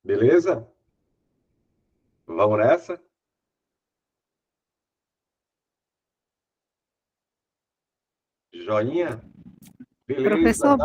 Beleza? Vamos nessa? Joinha? Beleza. Professor,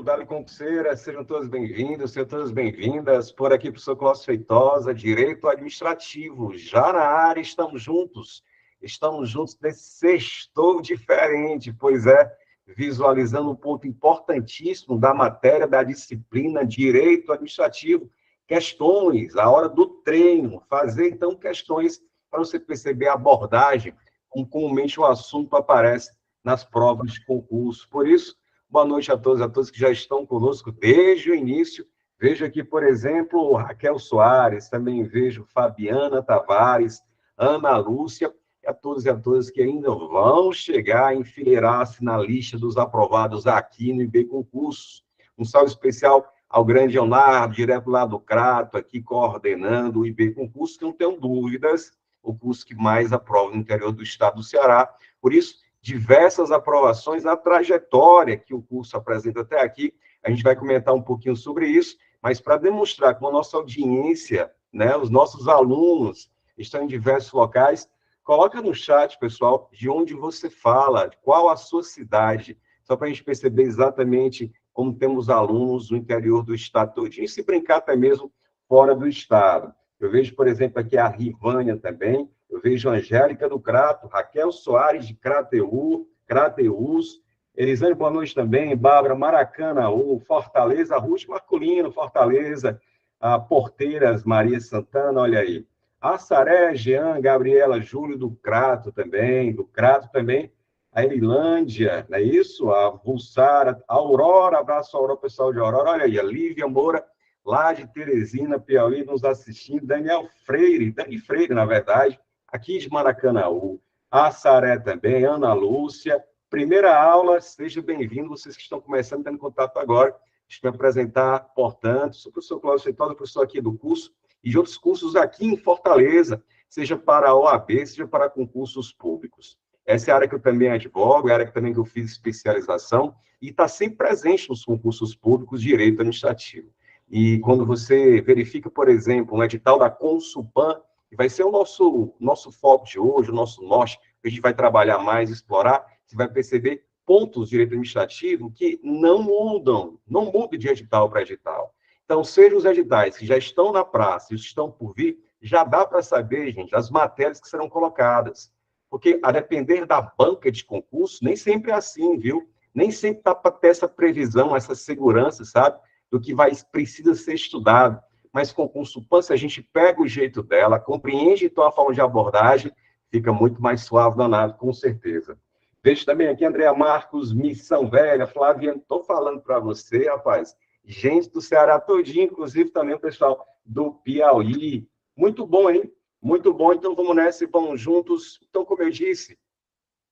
Dali concurseira, sejam todos bem-vindos, sejam todas bem-vindas. Por aqui, professor Cláudio Feitosa, Direito Administrativo. Já na área, estamos juntos. Estamos juntos nesse sextou diferente, pois é, visualizando um ponto importantíssimo da matéria, da disciplina Direito Administrativo. Questões, a hora do treino. Fazer, então, questões para você perceber a abordagem, como comumente o assunto aparece nas provas de concurso. Por isso, boa noite a todos que já estão conosco desde o início. Vejo aqui, por exemplo, Raquel Soares, também vejo Fabiana Tavares, Ana Lúcia, e a todas que ainda vão chegar a enfileirar-se na lista dos aprovados aqui no IB Concursos. Um salve especial ao grande Leonardo, direto lá do Crato, aqui coordenando o IB Concurso, que não tenho dúvidas, o curso que mais aprova no interior do estado do Ceará. Por isso, diversas aprovações, a trajetória que o curso apresenta até aqui. A gente vai comentar um pouquinho sobre isso, mas para demonstrar que a nossa audiência, né, os nossos alunos estão em diversos locais, coloca no chat, pessoal, de onde você fala, qual a sua cidade, só para a gente perceber exatamente como temos alunos no interior do estado todinho, e se brincar até mesmo fora do estado. Eu vejo, por exemplo, aqui a Rivânia também, eu vejo Angélica do Crato, Raquel Soares de Crateús, Elisane, boa noite também, Bárbara Maracanaú, Fortaleza, Ruth Marculino, Fortaleza, a Porteiras, Maria Santana, olha aí. Assaré, Jean, Gabriela, Júlio do Crato também, a Erilândia, não é isso? A Vulsara, a Aurora, abraço a Aurora, pessoal de Aurora, olha aí, a Lívia Moura, lá de Teresina, Piauí, nos assistindo, Dani Freire, na verdade, aqui de Maracanaú, a Saré também, Ana Lúcia. Primeira aula, seja bem-vindo, vocês que estão começando, tendo contato agora. Deixa eu me apresentar, portanto, sou o professor Cláudio Feitosa, professor aqui do curso, e de outros cursos aqui em Fortaleza, seja para a OAB, seja para concursos públicos. Essa é a área que eu também advogo, é a área que também que eu fiz especialização, e está sempre presente nos concursos públicos de direito administrativo. E quando você verifica, por exemplo, um edital da Consulpan, que vai ser o nosso foco de hoje, o nosso norte, que a gente vai trabalhar mais, explorar, você vai perceber pontos de direito administrativo que não mudam de edital para edital. Então, sejam os editais que já estão na praça e os que estão por vir, já dá para saber, gente, as matérias que serão colocadas. Porque, a depender da banca de concurso, nem sempre é assim, viu? Nem sempre dá para ter essa previsão, essa segurança, sabe? Do que precisa ser estudado. Mas com Consulpan, se a gente pega o jeito dela, compreende então a forma de abordagem, fica muito mais suave danado, com certeza. Vejo também aqui Andréa Marcos, Missão Velha, Flávia, estou falando para você, rapaz, gente do Ceará todinho, inclusive também o pessoal do Piauí. Muito bom, hein? Muito bom, então vamos nessa e vamos juntos. Então, como eu disse,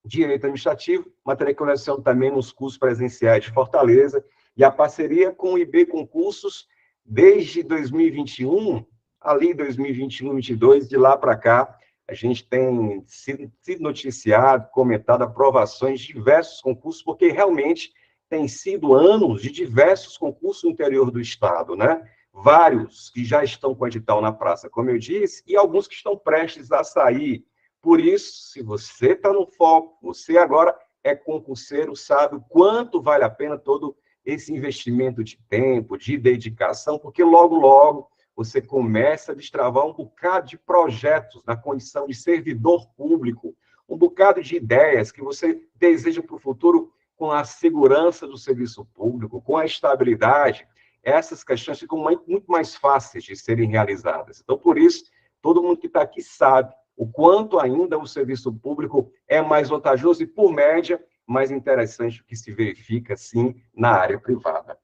Direito Administrativo, matéria que eu leciono também nos cursos presenciais de Fortaleza, e a parceria com o IB Concursos desde 2021, ali 2021, 2022, de lá para cá, a gente tem sido noticiado, comentado aprovações de diversos concursos, porque realmente tem sido anos de diversos concursos no interior do Estado, né? Vários que já estão com edital na praça, como eu disse, e alguns que estão prestes a sair. Por isso, se você está no foco, você agora é concurseiro, sabe o quanto vale a pena todo esse investimento de tempo, de dedicação, porque logo, logo, você começa a destravar um bocado de projetos na condição de servidor público, um bocado de ideias que você deseja para o futuro com a segurança do serviço público, com a estabilidade. Essas questões ficam muito mais fáceis de serem realizadas. Então, por isso, todo mundo que está aqui sabe o quanto ainda o serviço público é mais vantajoso e, por média, mais interessante do que se verifica, sim, na área privada.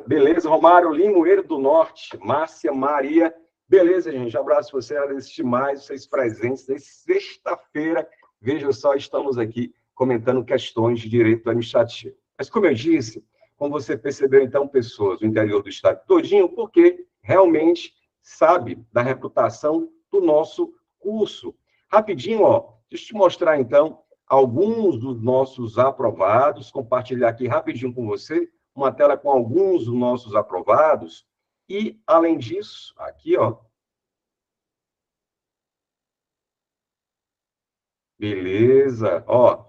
Beleza, Romário Limoeiro do Norte, Márcia Maria. Beleza, gente, abraço você, agradeço demais vocês presentes nessa sexta-feira. Veja só, estamos aqui comentando questões de direito administrativo. Mas, como eu disse, como você percebeu, então, pessoas do interior do estado todinho, porque realmente sabe da reputação do nosso curso. Rapidinho, ó, deixa eu te mostrar, então, alguns dos nossos aprovados, compartilhar aqui rapidinho com você, uma tela com alguns dos nossos aprovados, E, além disso, aqui, ó, beleza, ó,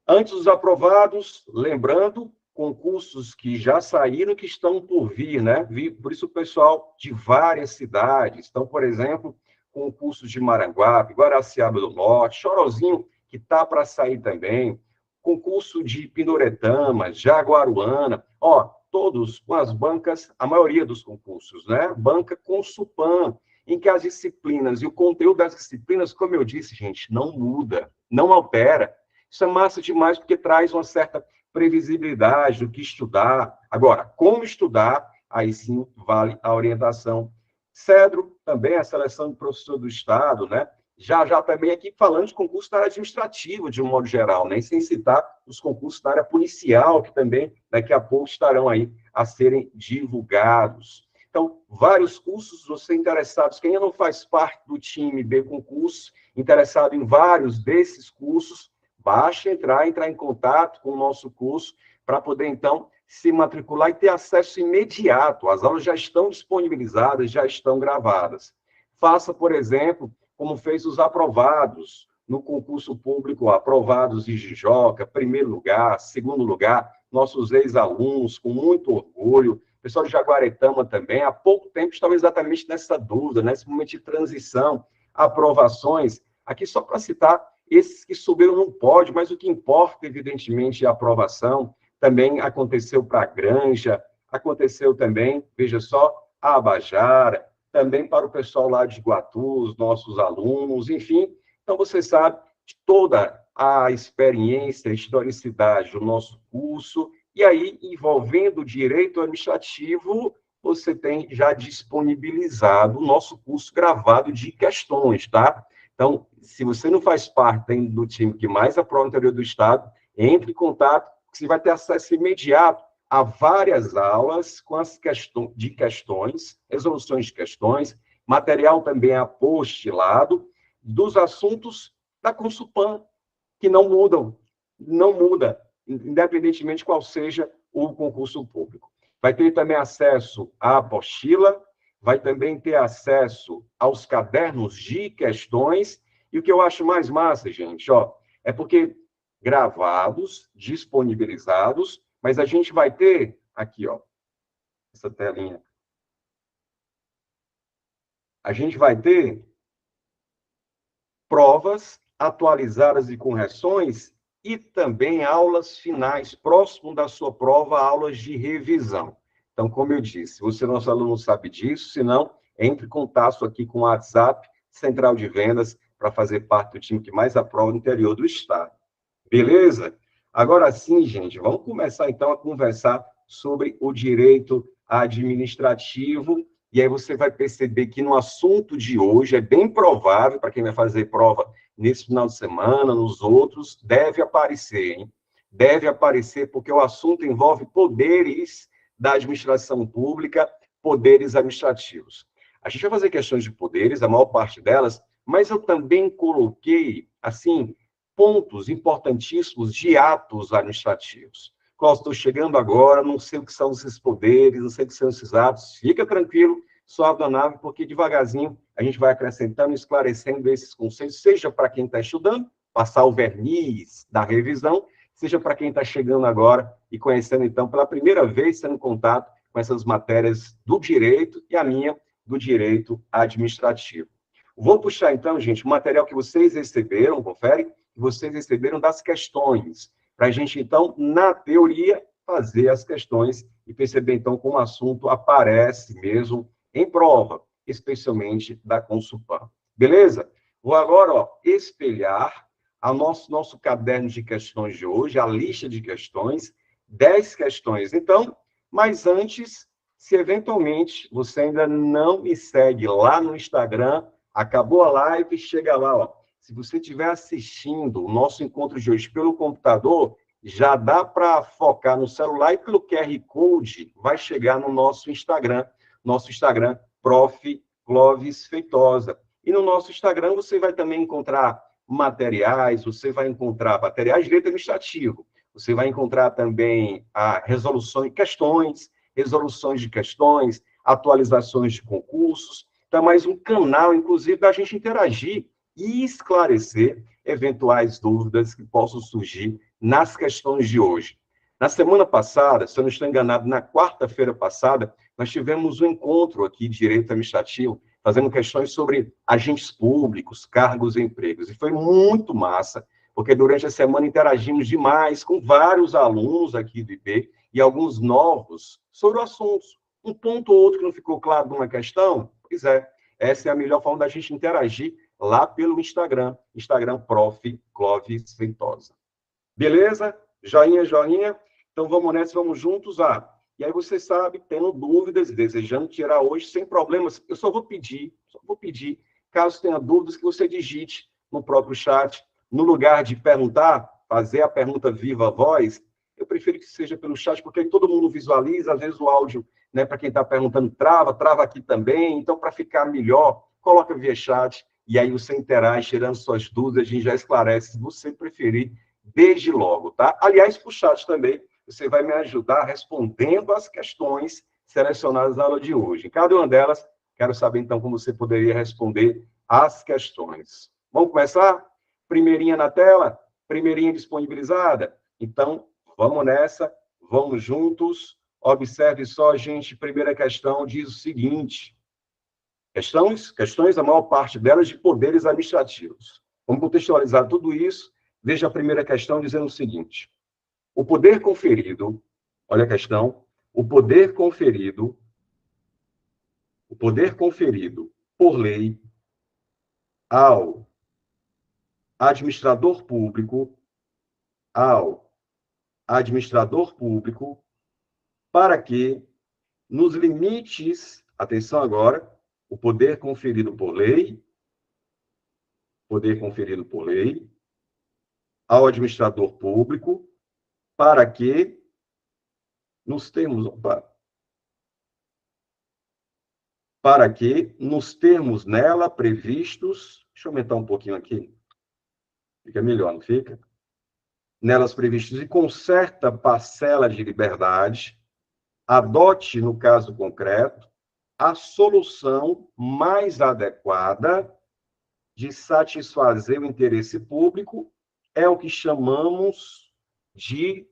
antes dos aprovados, lembrando, concursos que já saíram, que estão por vir, né? Por isso o pessoal de várias cidades. Então, por exemplo, concursos de Maranguape, Guaraciaba do Norte, Chorozinho, que está para sair também, concurso de Pindoretama, Jaguaruana, ó, todos com as bancas, a maioria dos concursos, né? Banca Consulpan, em que as disciplinas e o conteúdo das disciplinas, como eu disse, gente, não muda, não altera. Isso é massa demais, porque traz uma certa previsibilidade do que estudar. Agora, como estudar, aí sim vale a orientação. Cedro, também a seleção de professor do Estado, né? Já também aqui falando de concurso da área administrativa, de um modo geral, né? E sem citar os concursos da área policial, que também daqui a pouco estarão aí a serem divulgados. Então, vários cursos, você interessados, quem ainda não faz parte do time B Concurso, interessado em vários desses cursos, basta entrar em contato com o nosso curso para poder, então, se matricular e ter acesso imediato. As aulas já estão disponibilizadas, já estão gravadas. Faça, por exemplo, como fez os aprovados no concurso público, aprovados de Jijoca, primeiro lugar, segundo lugar, nossos ex-alunos, com muito orgulho, pessoal de Jaguaretama também, há pouco tempo estavam exatamente nessa dúvida, nesse momento de transição, aprovações. Aqui, só para citar, esses que subiram não pode, mas o que importa, evidentemente, é a aprovação. Também aconteceu para a Granja, aconteceu também, veja só, a Abajara, também para o pessoal lá de Iguatu, os nossos alunos, enfim. Então, você sabe de toda a experiência, a historicidade do nosso curso, e aí, envolvendo o direito administrativo, você tem já disponibilizado o nosso curso gravado de questões, tá? Então, se você não faz parte do time que mais aprova no interior do Estado, entre em contato, você vai ter acesso imediato a várias aulas com as questões, resoluções de questões, material também apostilado, dos assuntos da Consulpan, que não muda, independentemente qual seja o concurso público. Vai ter também acesso à apostila, vai também ter acesso aos cadernos de questões, e o que eu acho mais massa, gente, ó, é porque gravados, disponibilizados, mas a gente vai ter aqui, ó, essa telinha. A gente vai ter provas atualizadas e correções e também aulas finais, próximo da sua prova, aulas de revisão. Então, como eu disse, você, nosso aluno, sabe disso, se não, entre em contato aqui com o WhatsApp, Central de Vendas, para fazer parte do time que mais aprova no interior do Estado. Beleza? Agora sim, gente, vamos começar então a conversar sobre o direito administrativo, e aí você vai perceber que no assunto de hoje é bem provável, para quem vai fazer prova nesse final de semana, nos outros, deve aparecer, hein? Deve aparecer, porque o assunto envolve poderes da administração pública, poderes administrativos. A gente vai fazer questões de poderes, a maior parte delas, mas eu também coloquei, assim, pontos importantíssimos de atos administrativos. Cláudio, estou chegando agora, não sei o que são esses poderes, não sei o que são esses atos. Fica tranquilo, sobe a nave, porque devagarzinho a gente vai acrescentando, esclarecendo esses conceitos, seja para quem está estudando, passar o verniz da revisão, seja para quem está chegando agora e conhecendo, então, pela primeira vez, tendo contato com essas matérias do direito e a minha do direito administrativo. Vou puxar, então, gente, o material que vocês receberam, confere, que vocês receberam das questões, para a gente, então, na teoria, fazer as questões e perceber, então, como o assunto aparece mesmo em prova, especialmente da Consulpan. Beleza? Vou agora, ó, espelhar a nosso caderno de questões de hoje, a lista de questões, 10 questões. Então, mas antes, se eventualmente você ainda não me segue lá no Instagram, acabou a live, chega lá, ó. Se você estiver assistindo o nosso encontro de hoje pelo computador, já dá para focar no celular e pelo QR Code vai chegar no nosso Instagram, Prof. Clóvis Feitosa. E no nosso Instagram você vai também encontrar materiais, você vai encontrar materiais de direito administrativo, você vai encontrar também a resolução e questões resoluções de questões, atualizações de concursos. Então, é mais um canal, inclusive, da gente interagir e esclarecer eventuais dúvidas que possam surgir nas questões de hoje. Na semana passada, se eu não estou enganado, na quarta-feira passada, nós tivemos um encontro aqui de direito administrativo, fazendo questões sobre agentes públicos, cargos e empregos. E foi muito massa, porque durante a semana interagimos demais com vários alunos aqui do IP e alguns novos sobre o assunto. Um ponto ou outro que não ficou claro numa questão, pois é, essa é a melhor forma da gente interagir lá pelo Instagram Prof. Clóvis Feitosa. Beleza? Joinha, joinha. Então, vamos nessa, vamos juntos. E aí você sabe, tendo dúvidas, desejando tirar hoje, sem problemas, eu só vou pedir, caso tenha dúvidas, que você digite no próprio chat. No lugar de perguntar, fazer a pergunta viva a voz, eu prefiro que seja pelo chat, porque aí todo mundo visualiza, às vezes o áudio, né, para quem está perguntando, trava aqui também. Então, para ficar melhor, coloca via chat, e aí você interage, tirando suas dúvidas, a gente já esclarece, se você preferir, desde logo, tá? Aliás, para o chat também, você vai me ajudar respondendo as questões selecionadas na aula de hoje. Em cada uma delas, quero saber, então, como você poderia responder as questões. Vamos começar? Primeirinha na tela? Primeirinha disponibilizada? Então, vamos nessa, vamos juntos. Observe só, gente, primeira questão diz o seguinte. Questões, a maior parte delas, de poderes administrativos. Vamos contextualizar tudo isso. Veja a primeira questão dizendo o seguinte. O poder conferido, olha a questão, o poder conferido por lei ao administrador público, para que, nos limites, atenção agora, o poder conferido por lei ao administrador público, para que, nos termos nela previstos, deixa eu aumentar um pouquinho aqui, fica melhor, não fica? Nelas previstos e com certa parcela de liberdade, adote, no caso concreto, a solução mais adequada de satisfazer o interesse público, é o que chamamos de...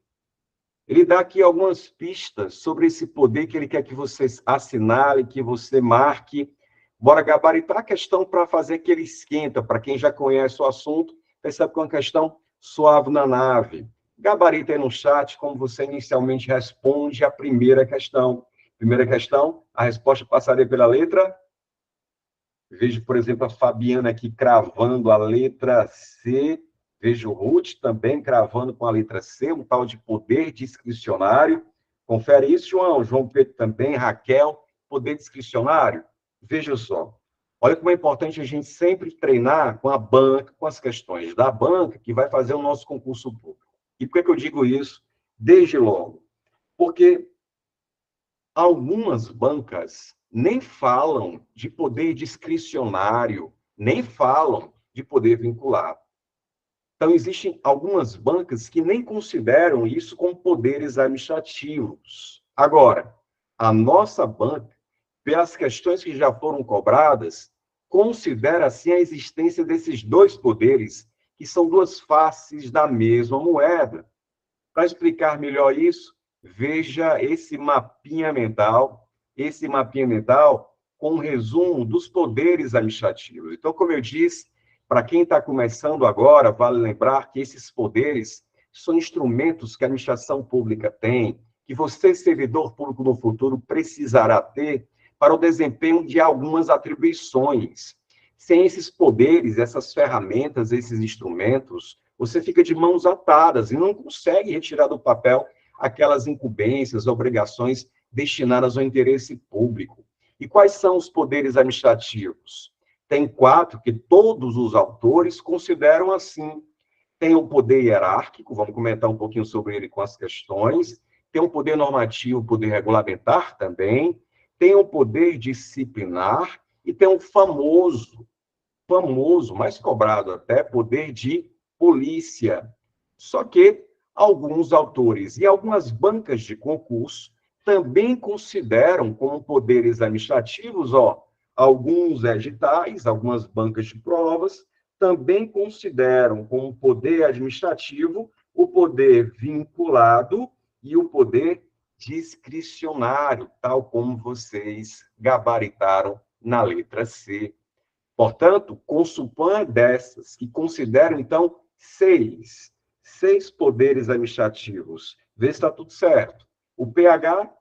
Ele dá aqui algumas pistas sobre esse poder que ele quer que você assinale, que você marque. Bora gabaritar a questão para fazer aquele esquenta. Para quem já conhece o assunto, percebe que é uma questão suave na nave. Gabarita aí no chat como você inicialmente responde a primeira questão. Primeira questão, a resposta passaria pela letra. Vejo, por exemplo, a Fabiana aqui cravando a letra C. Vejo o Ruth também cravando com a letra C, um tal de poder discricionário. Confere isso, João. João Pedro também, Raquel, poder discricionário. Veja só. Olha como é importante a gente sempre treinar com a banca, com as questões da banca, que vai fazer o nosso concurso público. E por que eu digo isso? Desde logo. Porque algumas bancas nem falam de poder discricionário, nem falam de poder vinculado. Então, existem algumas bancas que nem consideram isso como poderes administrativos. Agora, a nossa banca, pelas questões que já foram cobradas, considera, assim, a existência desses dois poderes, que são duas faces da mesma moeda. Para explicar melhor isso, veja esse mapinha mental com um resumo dos poderes administrativos. Então, como eu disse, para quem está começando agora, vale lembrar que esses poderes são instrumentos que a administração pública tem, que você, servidor público no futuro, precisará ter para o desempenho de algumas atribuições. Sem esses poderes, essas ferramentas, esses instrumentos, você fica de mãos atadas e não consegue retirar do papel aquelas incumbências, obrigações destinadas ao interesse público. E quais são os poderes administrativos? Tem 4 que todos os autores consideram assim. Tem o poder hierárquico, vamos comentar um pouquinho sobre ele com as questões. Tem o poder normativo, o poder regulamentar também. Tem o poder disciplinar e tem o famoso, mais cobrado até, poder de polícia. Só que alguns autores e algumas bancas de concurso também consideram como poderes administrativos, ó, alguns editais, algumas bancas de provas, também consideram como poder administrativo o poder vinculado e o poder discricionário, tal como vocês gabaritaram na letra C. Portanto, consupan dessas, que consideram, então, seis poderes administrativos. Vê se está tudo certo. O PH,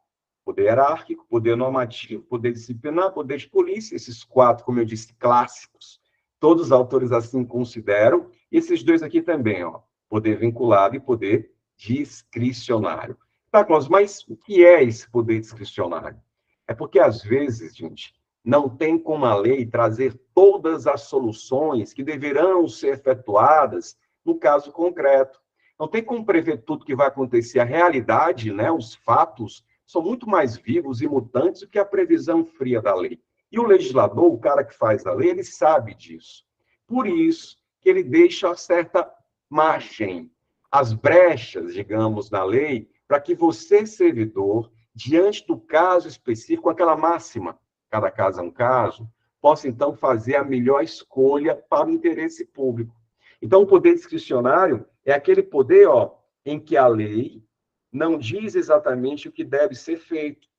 poder hierárquico, poder normativo, poder disciplinar, poder de polícia, esses quatro, como eu disse, clássicos, todos os autores assim consideram, e esses dois aqui também, ó, poder vinculado e poder discricionário. Tá, Cláudio, mas o que é esse poder discricionário? É porque, às vezes, gente, não tem como a lei trazer todas as soluções que deverão ser efetuadas no caso concreto. Não tem como prever tudo que vai acontecer. A realidade, né, os fatos, são muito mais vivos e mutantes do que a previsão fria da lei. E o legislador, o cara que faz a lei, ele sabe disso. Por isso que ele deixa certa margem, as brechas, digamos, na lei, para que você, servidor, diante do caso específico, aquela máxima, cada caso é um caso, possa, então, fazer a melhor escolha para o interesse público. Então, o poder discricionário é aquele poder, ó, em que a lei não diz exatamente o que deve ser feito.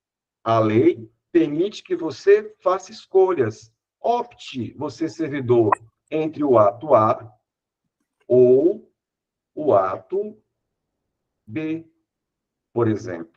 A lei permite que você faça escolhas. Opte, você, servidor, entre o ato A ou o ato B, por exemplo.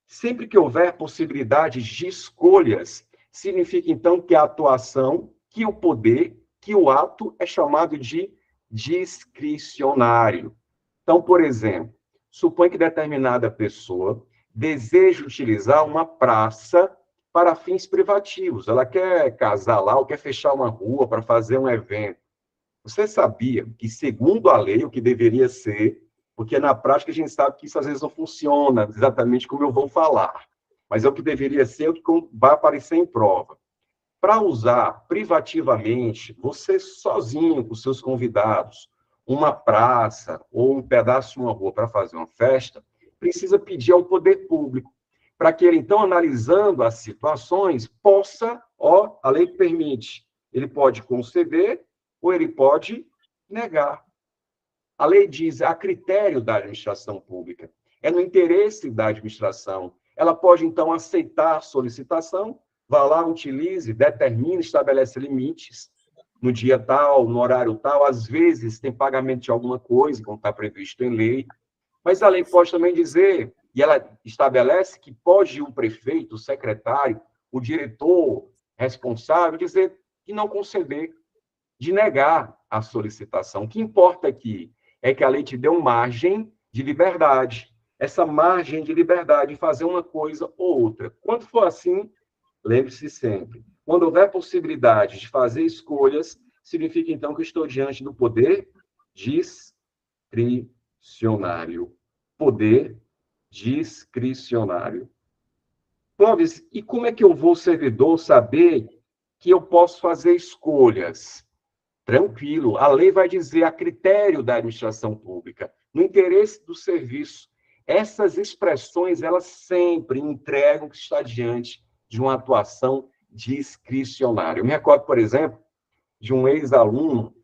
Sempre que houver possibilidade de escolhas, significa, então, que a atuação, que o poder, que o ato é chamado de discricionário. Então, por exemplo, supõe que determinada pessoa deseja utilizar uma praça para fins privativos. Ela quer casar lá ou quer fechar uma rua para fazer um evento. Você sabia que, segundo a lei, o que deveria ser, porque na prática a gente sabe que isso às vezes não funciona exatamente como eu vou falar, mas é o que deveria ser, o que vai aparecer em prova. Para usar privativamente, você sozinho, com seus convidados, uma praça ou um pedaço de uma rua para fazer uma festa, precisa pedir ao poder público, para que ele, então, analisando as situações, possa, ó, a lei permite, ele pode conceder ou ele pode negar. A lei diz, a critério da administração pública, é no interesse da administração. Ela pode, então, aceitar a solicitação, vá lá, utilize, determine, estabelece limites, no dia tal, no horário tal, às vezes tem pagamento de alguma coisa, como está previsto em lei, mas a lei pode também dizer, e ela estabelece que pode um prefeito, o secretário, o diretor responsável dizer que não conceder, de negar a solicitação. O que importa aqui é que a lei te deu margem de liberdade. Essa margem de liberdade de fazer uma coisa ou outra. Quando for assim, lembre-se sempre, quando houver possibilidade de fazer escolhas, significa então que eu estou diante do poder discricionário. Poder discricionário. Clóvis, e como é que eu vou, servidor, saber que eu posso fazer escolhas? Tranquilo, a lei vai dizer a critério da administração pública, no interesse do serviço. Essas expressões, elas sempre entregam que está diante de uma atuação discricionária. Eu me recordo, por exemplo, de um ex-aluno,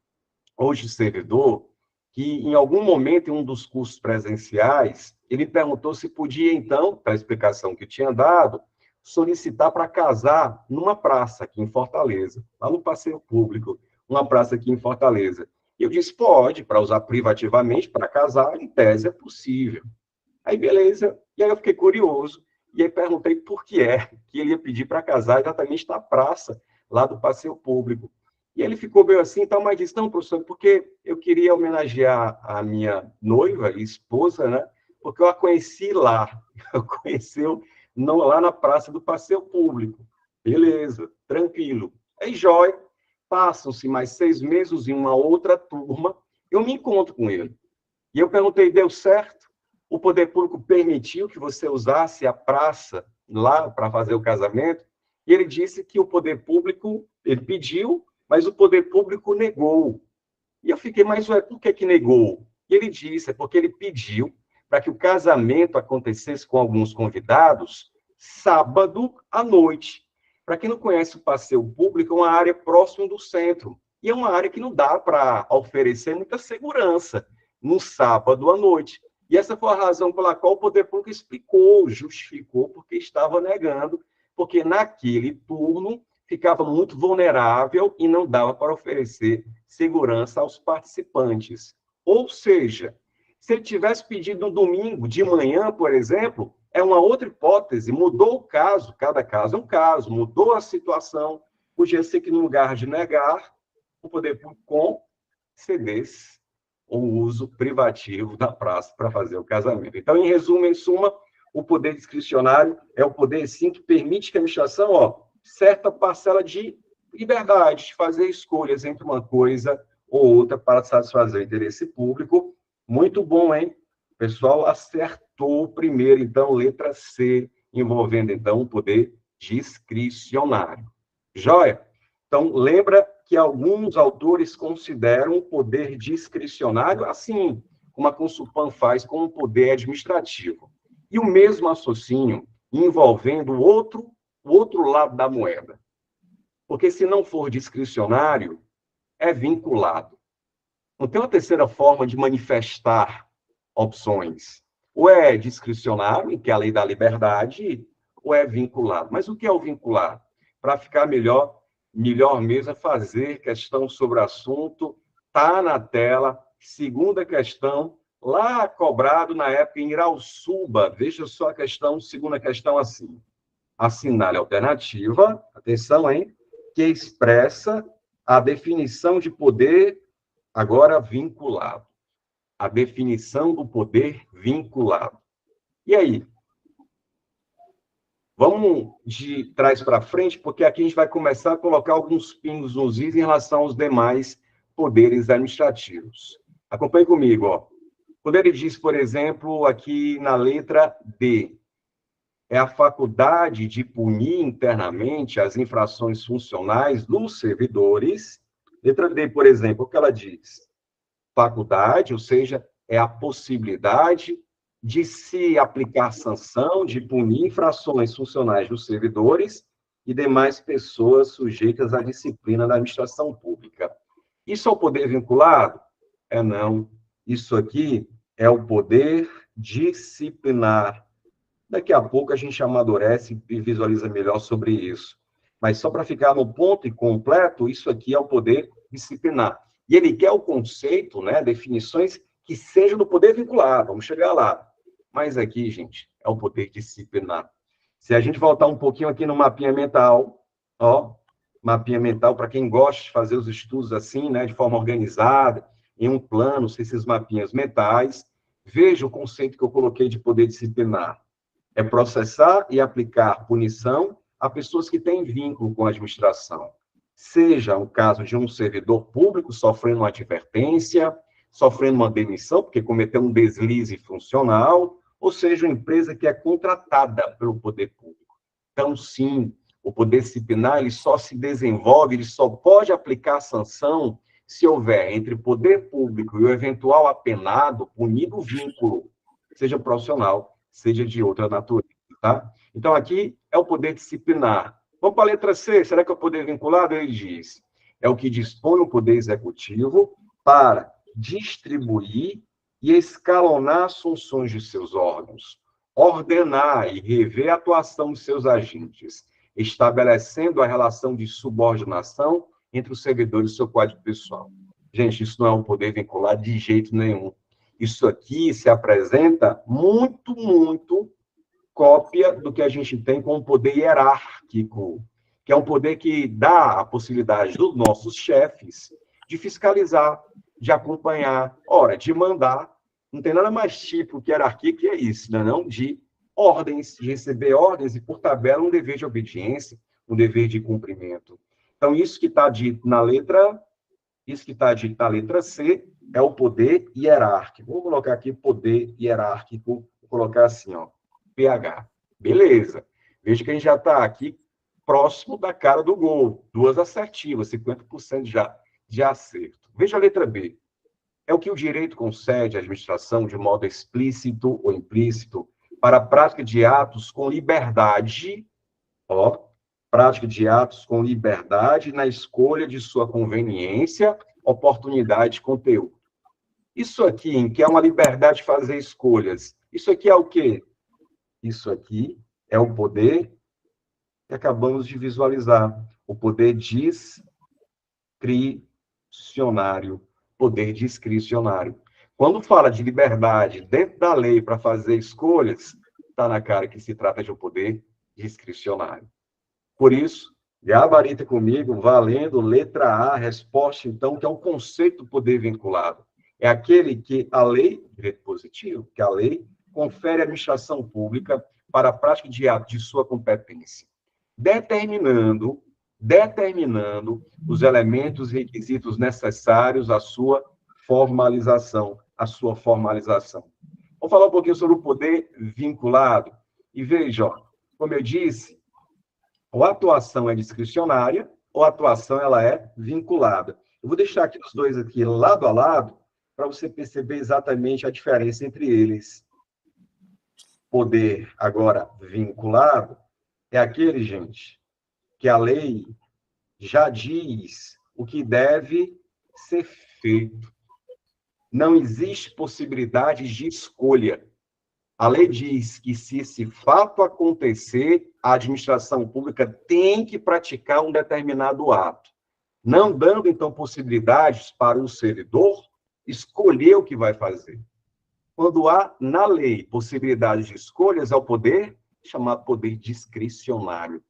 hoje servidor, que em algum momento, em um dos cursos presenciais, ele perguntou se podia, então, para a explicação que tinha dado, solicitar para casar numa praça aqui em Fortaleza, lá no passeio público, uma praça aqui em Fortaleza. E eu disse, pode, para usar privativamente, para casar, em tese é possível. Aí, beleza. E aí eu fiquei curioso, e aí perguntei por que é que ele ia pedir para casar exatamente na praça, lá do passeio público. E ele ficou meio assim, então, mas disse, não, professor, porque eu queria homenagear a minha noiva e esposa, né? Porque eu a conheci lá, eu conheci lá na praça do passeio público. Beleza, tranquilo. Aí, jóia, passam-se mais 6 meses em uma outra turma, eu me encontro com ele. E eu perguntei, deu certo? O poder público permitiu que você usasse a praça lá para fazer o casamento? E ele disse que o poder público, ele pediu, mas o poder público negou. E eu fiquei, mas ué, por que negou? E ele disse, é porque ele pediu para que o casamento acontecesse com alguns convidados sábado à noite. Para quem não conhece o Passeio Público, é uma área próxima do centro. E é uma área que não dá para oferecer muita segurança no sábado à noite. E essa foi a razão pela qual o poder público explicou, justificou, porque estava negando, porque naquele turno ficava muito vulnerável e não dava para oferecer segurança aos participantes. Ou seja, se ele tivesse pedido no domingo de manhã, por exemplo, é uma outra hipótese, mudou o caso, cada caso é um caso, mudou a situação, podia ser que no lugar de negar, o poder público concedesse o uso privativo da praça para fazer o casamento. Então, em resumo, em suma, o poder discricionário é o poder, sim, que permite que a administração, certa parcela de liberdade, de fazer escolhas entre uma coisa ou outra para satisfazer o interesse público. Muito bom, hein? O pessoal acertou primeiro, então, letra C, envolvendo, então, o poder discricionário. Joia? Então, lembra que alguns autores consideram o poder discricionário assim, como a Consulpan faz com o poder administrativo. E o mesmo raciocínio envolvendo o outro lado da moeda. Porque se não for discricionário, é vinculado. Não tem uma terceira forma de manifestar opções. Ou é discricionário, que é a lei da liberdade, ou é vinculado. Mas o que é o vinculado? Para ficar melhor mesmo é fazer questão sobre o assunto, está na tela. Segunda questão, lá cobrado na época em Irauçuba, veja só a questão, segunda questão assim. Assinale a alternativa, atenção, hein, que expressa a definição de poder agora vinculado. A definição do poder vinculado. E aí? Vamos de trás para frente, porque aqui a gente vai começar a colocar alguns pingos nos is em relação aos demais poderes administrativos. Acompanhe comigo, ó. Quando ele diz, por exemplo, aqui na letra D, é a faculdade de punir internamente as infrações funcionais dos servidores. Letra D, por exemplo, o que ela diz? Faculdade, ou seja, é a possibilidade de se aplicar sanção, de punir infrações funcionais dos servidores e demais pessoas sujeitas à disciplina da administração pública. Isso é o poder vinculado? É não. Isso aqui é o poder disciplinar. Daqui a pouco a gente amadurece e visualiza melhor sobre isso. Mas só para ficar no ponto e completo, isso aqui é o poder disciplinar. E ele quer o conceito, né, definições que sejam do poder vinculado. Vamos chegar lá. Mas aqui, gente, é o poder disciplinar. Se a gente voltar um pouquinho aqui no mapinha mental, ó, mapinha mental, para quem gosta de fazer os estudos assim, né, de forma organizada, em um plano, esses mapinhas mentais, veja o conceito que eu coloquei de poder disciplinar. É processar e aplicar punição a pessoas que têm vínculo com a administração. Seja o caso de um servidor público sofrendo uma advertência, sofrendo uma demissão, porque cometeu um deslize funcional, ou seja, uma empresa que é contratada pelo poder público. Então, sim, o poder disciplinar ele só se desenvolve, ele só pode aplicar sanção se houver entre o poder público e o eventual apenado, punido o vínculo, seja profissional, seja de outra natureza, tá? Então, aqui é o poder disciplinar. Vamos para a letra C, será que é o poder vinculado? Ele diz, é o que dispõe o poder executivo para distribuir e escalonar as funções de seus órgãos, ordenar e rever a atuação de seus agentes, estabelecendo a relação de subordinação entre os servidores e seu quadro pessoal. Gente, isso não é um poder vinculado de jeito nenhum. Isso aqui se apresenta muito cópia do que a gente tem com o poder hierárquico, que é um poder que dá a possibilidade dos nossos chefes de fiscalizar, de acompanhar, ora, de mandar. Não tem nada mais tipo que hierarquia que é isso, né? Não de ordens, de receber ordens e, por tabela, um dever de obediência, um dever de cumprimento. Então, isso que está dito na letra C é o poder hierárquico. Vou colocar aqui poder hierárquico, vou colocar assim, ó, PH. Beleza. Veja que a gente já está aqui próximo da cara do gol. 2 assertivas, 50% já de acerto. Veja a letra B. é o que o direito concede à administração de modo explícito ou implícito para a prática de atos com liberdade, ó, prática de atos com liberdade na escolha de sua conveniência, oportunidade e conteúdo. Isso aqui, em que é uma liberdade de fazer escolhas, isso aqui é o quê? Isso aqui é o poder que acabamos de visualizar, o poder discricionário, poder discricionário. Quando fala de liberdade dentro da lei para fazer escolhas, está na cara que se trata de um poder discricionário. Por isso, gabarita comigo, valendo letra A, resposta, então, que é o conceito do poder vinculado. É aquele que a lei, direito positivo, que a lei confere à administração pública para a prática de atos de sua competência, determinando os elementos e requisitos necessários à sua formalização, Vamos falar um pouquinho sobre o poder vinculado. E veja, ó, como eu disse, ou a atuação é discricionária, ou a atuação ela é vinculada. Eu vou deixar aqui os dois aqui lado a lado, para você perceber exatamente a diferença entre eles. Poder, agora, vinculado, é aquele, gente, que a lei já diz o que deve ser feito. Não existe possibilidade de escolha. A lei diz que, se esse fato acontecer, a administração pública tem que praticar um determinado ato, não dando, então, possibilidades para o servidor escolher o que vai fazer. Quando há, na lei, possibilidade de escolhas, é o poder chamado poder discricionário.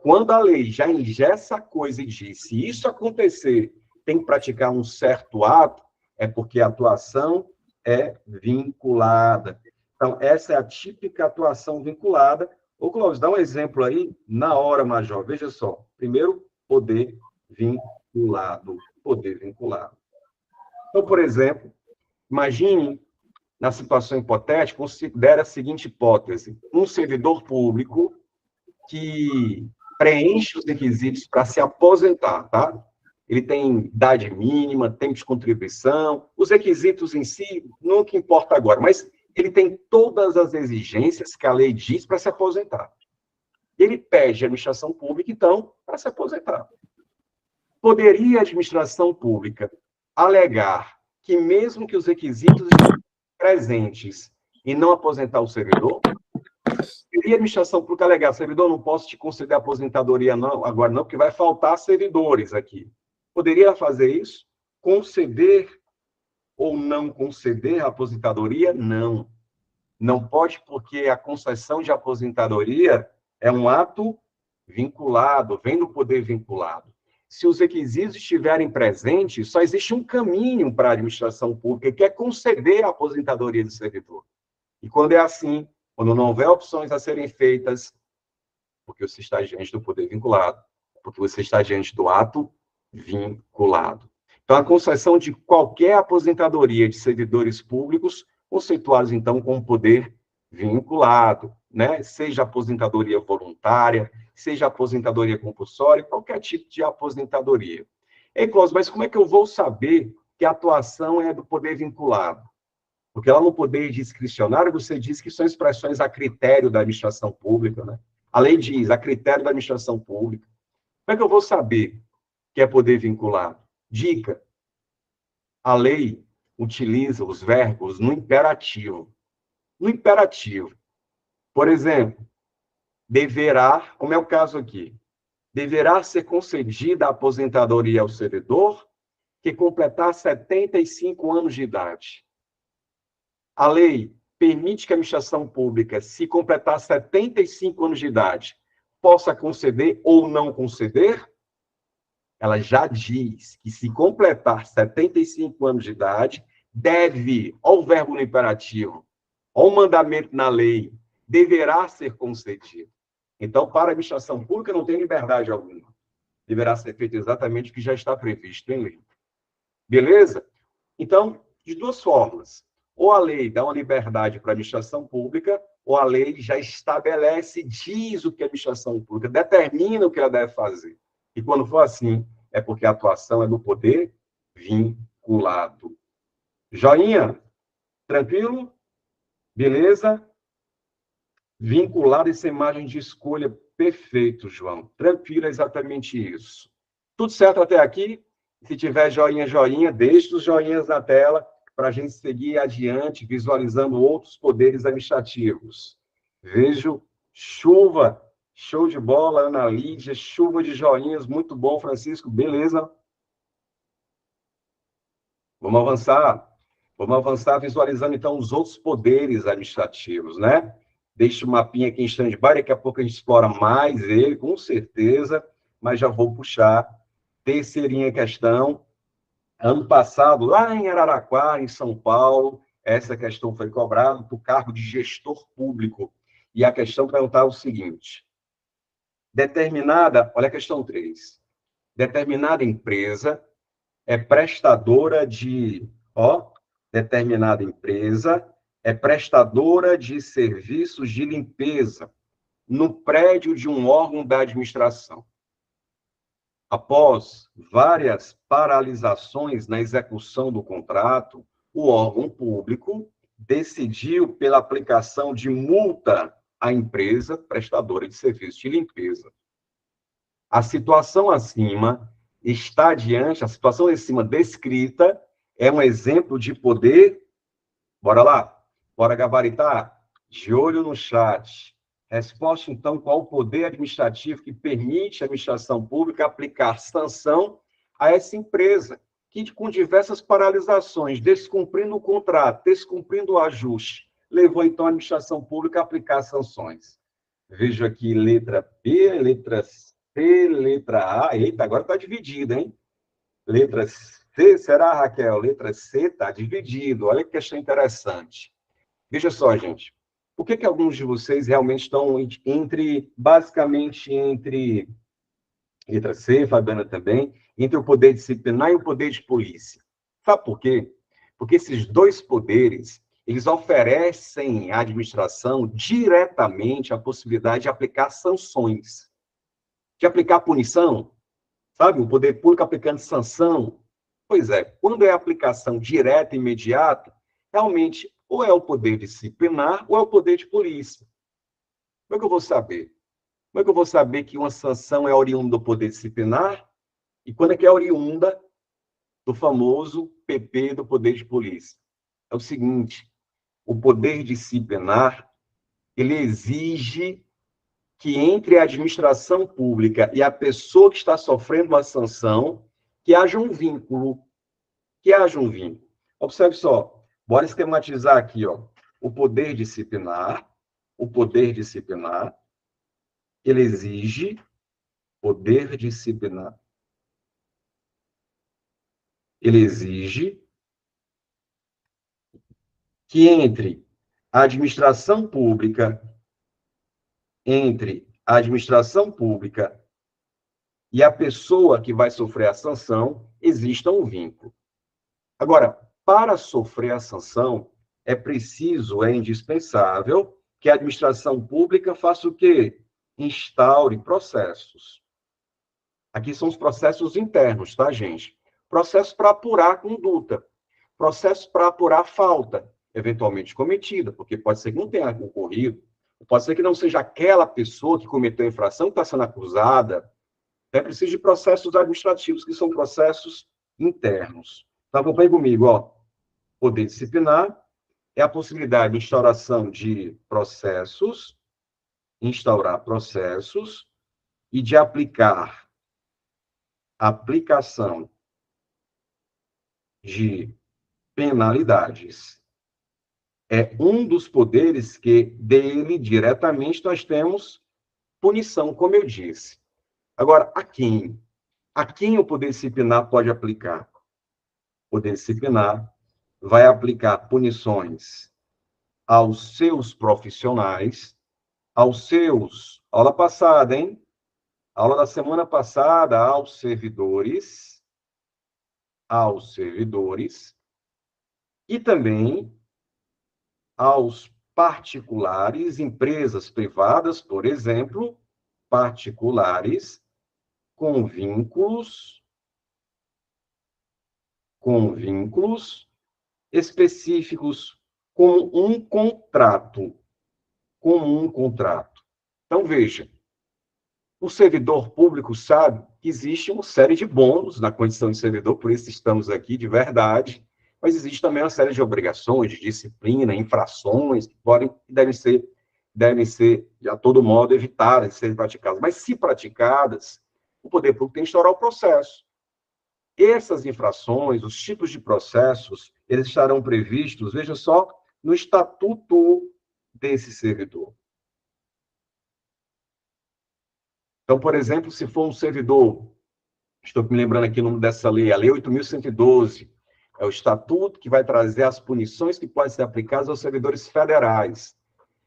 Quando a lei já engessa a coisa e diz, se isso acontecer, tem que praticar um certo ato, é porque a atuação é vinculada. Então, essa é a típica atuação vinculada. Ô, Clóvis, dá um exemplo aí, na hora, Major. Veja só. Primeiro, poder vinculado. Poder vinculado. Então, por exemplo, imagine, na situação hipotética, considere a seguinte hipótese. Um servidor público que preenche os requisitos para se aposentar, tá? Ele tem idade mínima, tempo de contribuição, os requisitos em si, nunca importa agora, mas ele tem todas as exigências que a lei diz para se aposentar. Ele pede à administração pública, então, para se aposentar. Poderia a administração pública alegar que, mesmo que os requisitos estejam presentes e não aposentar o servidor? Poderia a administração pública alegar, servidor, não posso te conceder aposentadoria não, agora não, porque vai faltar servidores aqui. Poderia fazer isso? Conceder ou não conceder a aposentadoria? Não. Não pode, porque a concessão de aposentadoria é um ato vinculado, vem do poder vinculado. Se os requisitos estiverem presentes, só existe um caminho para a administração pública, que é conceder a aposentadoria do servidor. E quando é assim, quando não houver opções a serem feitas, porque você está diante do poder vinculado, porque você está diante do ato vinculado. Então, a concessão de qualquer aposentadoria de servidores públicos, conceituados, então, como poder vinculado, né? Seja aposentadoria voluntária, seja aposentadoria compulsória, qualquer tipo de aposentadoria. Ei, Clóvis, mas como é que eu vou saber que a atuação é do poder vinculado? Porque lá no poder discricionário, você diz que são expressões a critério da administração pública, né? A lei diz, a critério da administração pública. Como é que eu vou saber que é poder vinculado? Dica: a lei utiliza os verbos no imperativo. No imperativo. Por exemplo, deverá, como é o caso aqui, deverá ser concedida a aposentadoria ao servidor que completar 75 anos de idade. A lei permite que a administração pública, se completar 75 anos de idade, possa conceder ou não conceder? Ela já diz que, se completar 75 anos de idade, deve, olha o verbo no imperativo, olha o mandamento na lei, deverá ser concedido. Então, para a administração pública, não tem liberdade alguma. Deverá ser feito exatamente o que já está previsto em lei. Beleza? Então, de duas formas. Ou a lei dá uma liberdade para a administração pública, ou a lei já estabelece, diz o que a administração pública, determina o que ela deve fazer. E quando for assim, é porque a atuação é do poder vinculado. Joinha? Tranquilo? Beleza? Vinculado essa imagem de escolha. Perfeito, João. Tranquilo, é exatamente isso. Tudo certo até aqui? Se tiver joinha, joinha, deixe os joinhas na tela para a gente seguir adiante, visualizando outros poderes administrativos. Vejo chuva, show de bola, Ana Lídia, chuva de joinhas, muito bom, Francisco, beleza? Vamos avançar. Vamos avançar visualizando, então, os outros poderes administrativos, né? Deixa o mapinha aqui em stand-by, daqui a pouco a gente explora mais ele, com certeza, mas já vou puxar. Terceirinha questão. Ano passado, lá em Araraquara, em São Paulo, essa questão foi cobrada para o cargo de gestor público. E a questão perguntava o seguinte: olha a questão 3. Determinada empresa é prestadora de, determinada empresa é prestadora de serviços de limpeza no prédio de um órgão da administração. Após várias paralisações na execução do contrato, o órgão público decidiu pela aplicação de multa à empresa prestadora de serviços de limpeza. A situação acima descrita é um exemplo de poder. Bora lá? Bora gabaritar? De olho no chat. Resposta, então, qual o poder administrativo que permite à administração pública aplicar sanção a essa empresa, que, com diversas paralisações, descumprindo o contrato, descumprindo o ajuste, levou, então, a administração pública a aplicar sanções. Vejo aqui letra B, letra C, letra A. Eita, agora está dividido, hein? Letra C, será, Raquel? Letra C está dividido. Olha que questão interessante. Veja só, gente. Por que alguns de vocês realmente estão basicamente entre letra C, Fabiana também, entre o poder disciplinar e o poder de polícia? Sabe por quê? Porque esses dois poderes, eles oferecem à administração diretamente a possibilidade de aplicar sanções, de aplicar punição, sabe? O poder público aplicando sanção. Pois é, quando é aplicação direta e imediata, realmente ou é o poder disciplinar ou é o poder de polícia. Como é que eu vou saber? Como é que eu vou saber que uma sanção é oriunda do poder disciplinar e quando é que é oriunda do famoso PP do poder de polícia? É o seguinte, o poder disciplinar, ele exige que entre a administração pública e a pessoa que está sofrendo uma sanção, que haja um vínculo. Que haja um vínculo. Observe só, bora esquematizar aqui, ó. O poder disciplinar, ele exige, poder disciplinar, ele exige que entre a administração pública e a pessoa que vai sofrer a sanção, exista um vínculo. Agora, para sofrer a sanção, é preciso, é indispensável que a administração pública faça o quê? Instaure processos. Aqui são os processos internos, tá, gente? Processos para apurar a conduta, processos para apurar a falta, eventualmente cometida, porque pode ser que não tenha ocorrido, pode ser que não seja aquela pessoa que cometeu a infração que está sendo acusada. É preciso de processos administrativos, que são processos internos. Então, acompanhe comigo, ó. Poder disciplinar é a possibilidade de instaurar processos e de aplicação de penalidades. É um dos poderes que, dele, diretamente, nós temos punição, como eu disse. Agora, a quem? A quem o poder disciplinar pode aplicar? O poder disciplinar vai aplicar punições aos seus profissionais, aula passada, hein? Aula da semana passada, aos servidores e também aos particulares, empresas privadas, por exemplo, particulares com vínculos específicos como um contrato. Então, veja, o servidor público sabe que existe uma série de bônus na condição de servidor, por isso estamos aqui de verdade, mas existe também uma série de obrigações, de disciplina, infrações, que devem ser, de a todo modo, evitadas de serem praticadas. Mas, se praticadas, o poder público tem que instaurar o processo. Essas infrações, os tipos de processos, eles estarão previstos, veja só, no estatuto desse servidor. Então, por exemplo, se for um servidor, estou me lembrando aqui o nome dessa lei, a Lei 8.112, é o estatuto que vai trazer as punições que podem ser aplicadas aos servidores federais.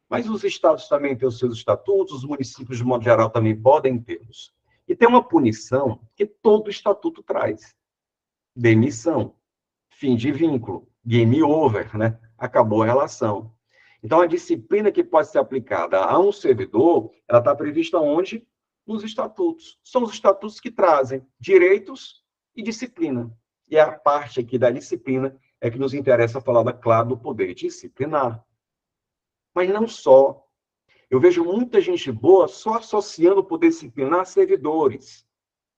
Mas os estados também têm os seus estatutos, os municípios, de modo geral, também podem tê-los. E tem uma punição que todo estatuto traz: demissão, fim de vínculo, game over, né? Acabou a relação. Então, a disciplina que pode ser aplicada a um servidor, ela está prevista onde? Nos estatutos. São os estatutos que trazem direitos e disciplina. E a parte aqui da disciplina é que nos interessa falar, claro, do poder disciplinar. Mas não só. Eu vejo muita gente boa só associando o poder disciplinar a servidores.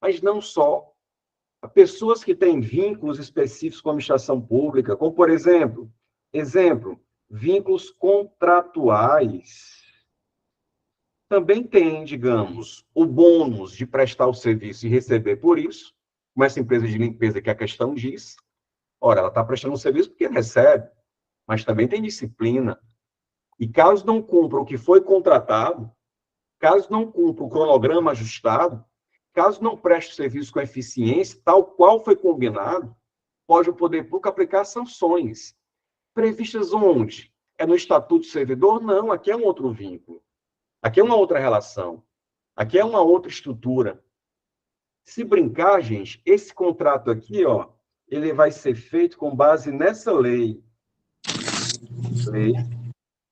Mas não só. Pessoas que têm vínculos específicos com a administração pública, como, por exemplo, vínculos contratuais, também têm, digamos, o bônus de prestar o serviço e receber por isso, como essa empresa de limpeza que a questão diz. Ora, ela está prestando um serviço porque recebe, mas também tem disciplina. E caso não cumpra o que foi contratado, caso não cumpra o cronograma ajustado, caso não preste o serviço com eficiência, tal qual foi combinado, pode o poder público aplicar sanções. Previstas onde? É no Estatuto do Servidor? Não, aqui é um outro vínculo. Aqui é uma outra relação. Aqui é uma outra estrutura. Se brincar, gente, esse contrato aqui, ó, ele vai ser feito com base nessa lei. Lei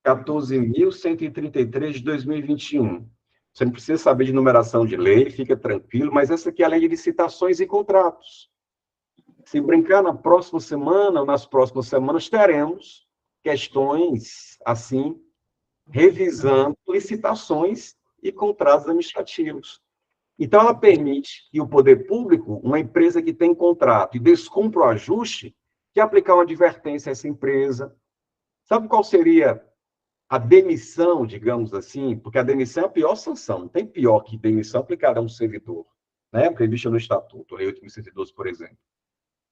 14.133 de 2021. Você não precisa saber de numeração de lei, fica tranquilo, mas essa aqui é a lei de licitações e contratos. Se brincar, na próxima semana, ou nas próximas semanas, teremos questões, assim, revisando licitações e contratos administrativos. Então, ela permite que o poder público, uma empresa que tem contrato e descumpra o ajuste, que aplicar uma advertência a essa empresa. Sabe qual seria a demissão, digamos assim? Porque a demissão é a pior sanção. Não tem pior que demissão aplicada a um servidor, né? Prevista no Estatuto, Lei 8.112, por exemplo.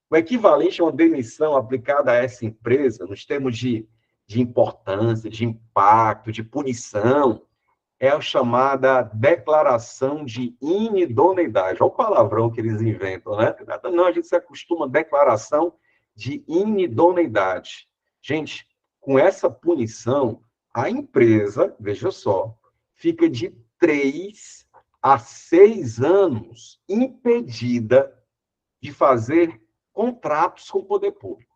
O equivalente a uma demissão aplicada a essa empresa, nos termos de importância, de impacto, de punição, é a chamada declaração de inidoneidade. Olha o palavrão que eles inventam, né? Não, a gente se acostuma a declaração de inidoneidade. Gente, com essa punição, a empresa, veja só, fica de 3 a 6 anos impedida de fazer contratos com o poder público,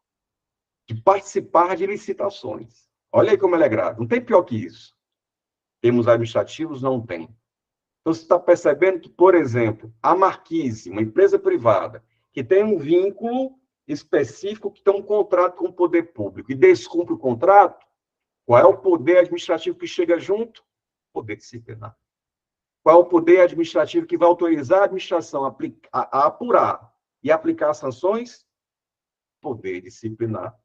de participar de licitações. Olha aí como ela é grave. Não tem pior que isso. Termos administrativos não tem. Então, você está percebendo que, por exemplo, a Marquise, uma empresa privada, que tem um vínculo específico, que tem um contrato com o poder público, e descumpre o contrato, qual é o poder administrativo que chega junto? Poder disciplinar. Qual é o poder administrativo que vai autorizar a administração a apurar e aplicar sanções? Poder disciplinar.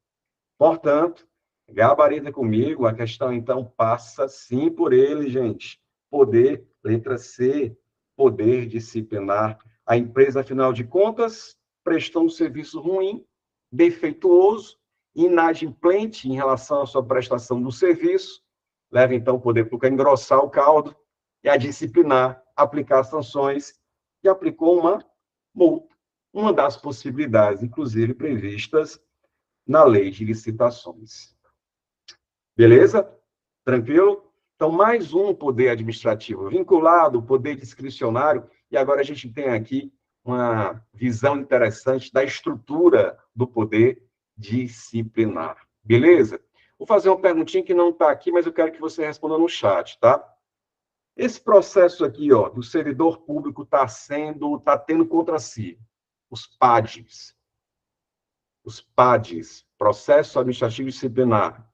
Portanto, gabarita comigo, a questão, então, passa sim por ele, gente. Poder, letra C, poder disciplinar. A empresa, afinal de contas, prestou um serviço ruim, defeituoso, inadimplente em relação à sua prestação do serviço, leva, então, o poder público a engrossar o caldo e a disciplinar, aplicar sanções, e aplicou uma multa, uma das possibilidades, inclusive, previstas na lei de licitações. Beleza? Tranquilo? Então, mais um poder administrativo vinculado, poder discricionário, e agora a gente tem aqui uma visão interessante da estrutura do poder disciplinar. Beleza? Vou fazer uma perguntinha que não está aqui, mas eu quero que você responda no chat, tá? Esse processo aqui, ó, do servidor público está tendo contra si os PADs, processo administrativo disciplinar,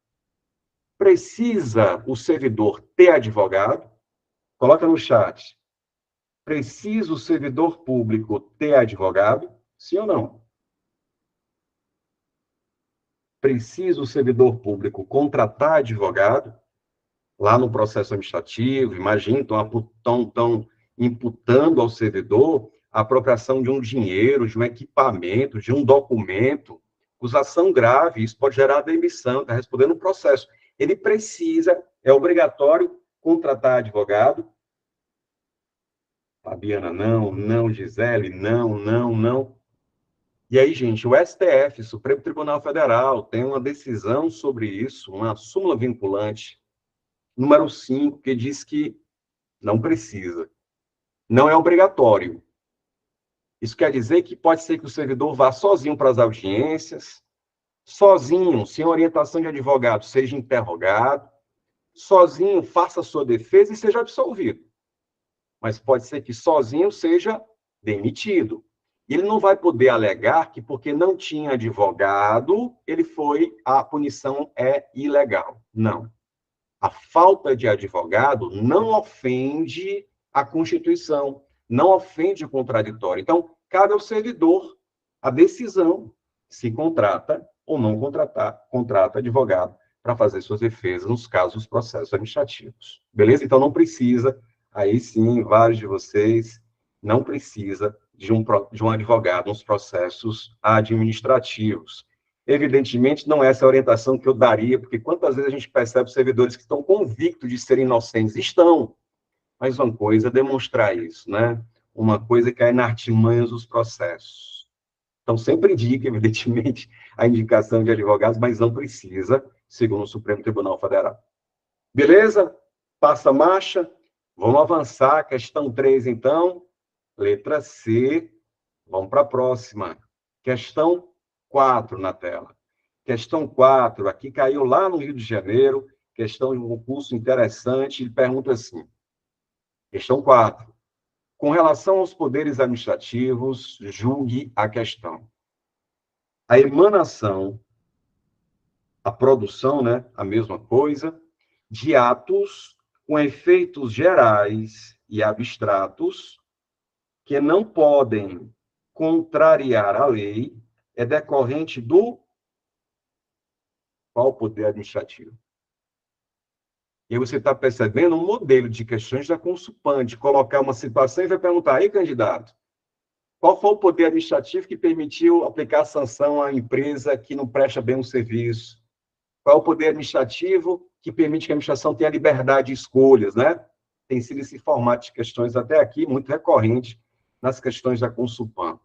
precisa o servidor ter advogado? Coloca no chat. Precisa o servidor público ter advogado? Sim ou não? Precisa o servidor público contratar advogado? Lá no processo administrativo, imagina, estão imputando ao servidor a apropriação de um dinheiro, de um equipamento, de um documento, acusação grave, isso pode gerar demissão, está respondendo o processo. Ele precisa, é obrigatório contratar advogado? Fabiana, não, não, Gisele, não, não, não. E aí, gente, o STF, Supremo Tribunal Federal, tem uma decisão sobre isso, uma súmula vinculante, número 5, que diz que não precisa. Não é obrigatório. Isso quer dizer que pode ser que o servidor vá sozinho para as audiências, sozinho, sem orientação de advogado, seja interrogado, sozinho faça a sua defesa e seja absolvido. Mas pode ser que sozinho seja demitido. Ele não vai poder alegar que porque não tinha advogado, a punição é ilegal. Não. A falta de advogado não ofende a Constituição, não ofende o contraditório. Então, cabe ao servidor a decisão se contrata ou não contrata advogado para fazer suas defesas nos casos dos processos administrativos. Beleza? Então, não precisa, aí sim, vários de vocês, não precisa de um advogado nos processos administrativos. Evidentemente, não é essa a orientação que eu daria, porque quantas vezes a gente percebe servidores que estão convictos de serem inocentes? Estão. Mas uma coisa é demonstrar isso, né? Uma coisa é cair na artimanhas dos processos. Então, sempre indica, evidentemente, a indicação de advogados, mas não precisa, segundo o Supremo Tribunal Federal. Beleza? Passa a marcha. Vamos avançar. Questão 3, então. Letra C. Vamos para a próxima. Questão 4 na tela. Questão 4, aqui caiu lá no Rio de Janeiro, questão de um concurso interessante, ele pergunta assim, questão 4, com relação aos poderes administrativos, julgue a questão. A emanação, a produção, né, a mesma coisa, de atos com efeitos gerais e abstratos que não podem contrariar a lei é decorrente do qual poder administrativo? E aí você está percebendo um modelo de questões da Consulpan, de colocar uma situação e vai perguntar, aí, candidato, qual foi o poder administrativo que permitiu aplicar sanção à empresa que não presta bem o serviço? Qual é o poder administrativo que permite que a administração tenha liberdade de escolhas, né? Tem sido esse formato de questões até aqui muito recorrente nas questões da Consulpan.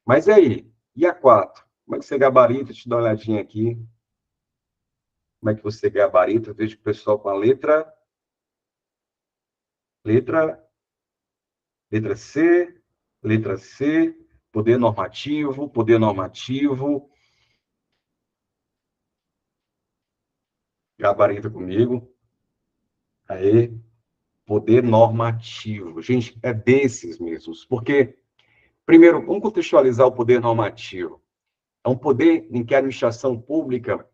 Mas e aí? E a 4? Como é que você gabarita? Deixa eu dar uma olhadinha aqui. Como é que você gabarita? Eu vejo o pessoal com a letra C, poder normativo, gabarita comigo. Aí, poder normativo. Gente, é desses mesmos, porque, primeiro, vamos contextualizar o poder normativo. É um poder em que a administração pública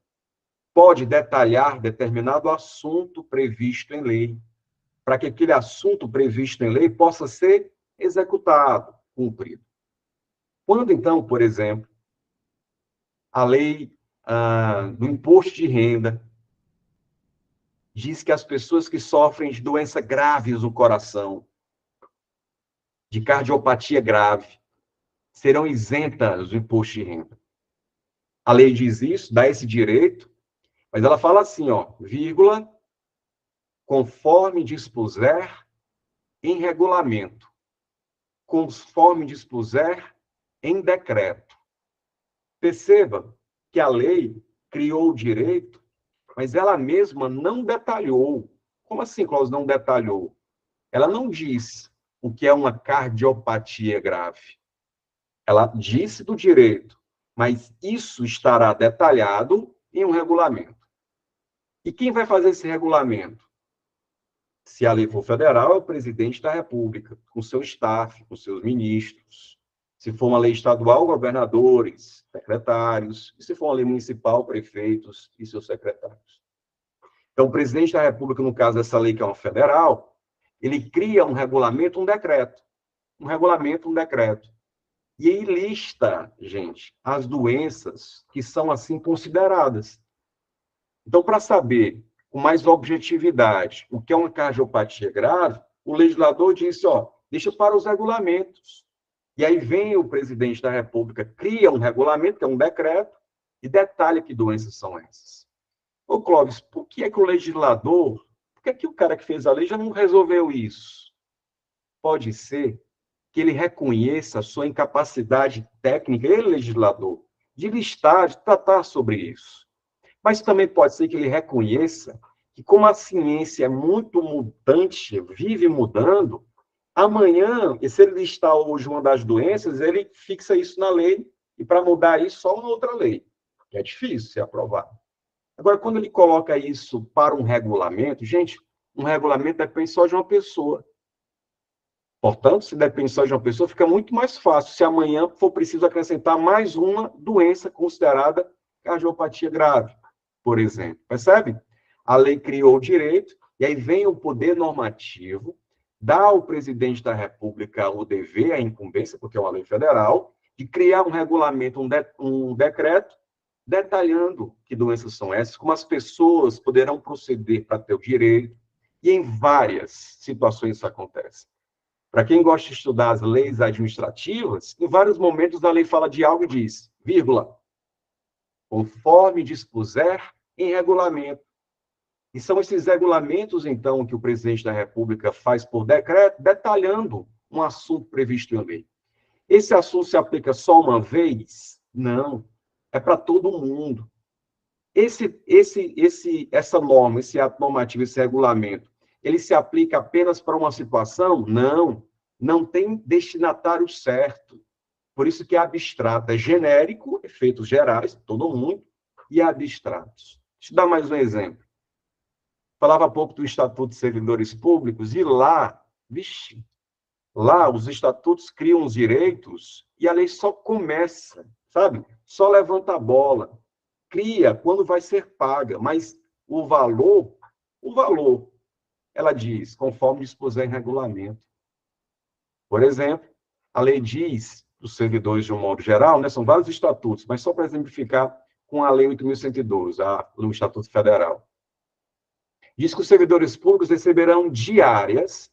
pode detalhar determinado assunto previsto em lei, para que aquele assunto previsto em lei possa ser executado, cumprido. Quando, então, por exemplo, a lei do imposto de renda diz que as pessoas que sofrem de doenças graves do coração, de cardiopatia grave, serão isentas do imposto de renda. A lei diz isso, dá esse direito, mas ela fala assim, ó, vírgula, conforme dispuser em regulamento, conforme dispuser em decreto. Perceba que a lei criou o direito, mas ela mesma não detalhou. Como assim, Cláudio, não detalhou? Ela não diz o que é uma cardiopatia grave. Ela disse do direito, mas isso estará detalhado em um regulamento. E quem vai fazer esse regulamento? Se a lei for federal, é o presidente da República, com seu staff, com seus ministros. Se for uma lei estadual, governadores, secretários. E se for uma lei municipal, prefeitos e seus secretários. Então, o presidente da República, no caso dessa lei que é uma federal, ele cria um regulamento, um decreto. Um regulamento, um decreto. E aí lista, gente, as doenças que são assim consideradas. Então, para saber com mais objetividade o que é uma cardiopatia grave, o legislador disse, deixa para os regulamentos. E aí vem o presidente da República, cria um regulamento, que é um decreto, e detalha que doenças são essas. Ô, Clóvis, por que é que o legislador, por que é que o cara que fez a lei já não resolveu isso? Pode ser que ele reconheça a sua incapacidade técnica, ele, legislador, de listar, de tratar sobre isso. Mas também pode ser que ele reconheça que, como a ciência é muito mutante, vive mudando, amanhã, e se ele listar hoje uma das doenças, ele fixa isso na lei, e para mudar isso, só uma outra lei, que é difícil ser aprovado. Agora, quando ele coloca isso para um regulamento, gente, um regulamento depende só de uma pessoa. Portanto, se depende só de uma pessoa, fica muito mais fácil se amanhã for preciso acrescentar mais uma doença considerada cardiopatia grave, por exemplo. Percebe? A lei criou o direito, e aí vem o poder normativo, dá ao presidente da República o dever, a incumbência, porque é uma lei federal, de criar um regulamento, um decreto, detalhando que doenças são essas, como as pessoas poderão proceder para ter o direito, e em várias situações isso acontece. Para quem gosta de estudar as leis administrativas, em vários momentos a lei fala de algo e diz, vírgula, conforme dispuser em regulamento. E são esses regulamentos, então, que o presidente da República faz por decreto, detalhando um assunto previsto em lei. Esse assunto se aplica só uma vez? Não. É para todo mundo. Essa norma, esse ato normativo, esse regulamento, ele se aplica apenas para uma situação? Não. Não tem destinatário certo. Por isso que é abstrato. É genérico, efeitos gerais, todo mundo, e abstratos. Deixa eu dar mais um exemplo. Falava há pouco do Estatuto de Servidores Públicos, e lá, lá os estatutos criam os direitos e a lei só começa, sabe? Só levanta a bola. Cria quando vai ser paga, mas o valor, ela diz, conforme dispuser em regulamento. Por exemplo, a lei diz, os servidores de um modo geral, né, são vários estatutos, mas só para exemplificar com a lei 8.112, o Estatuto Federal. Diz que os servidores públicos receberão diárias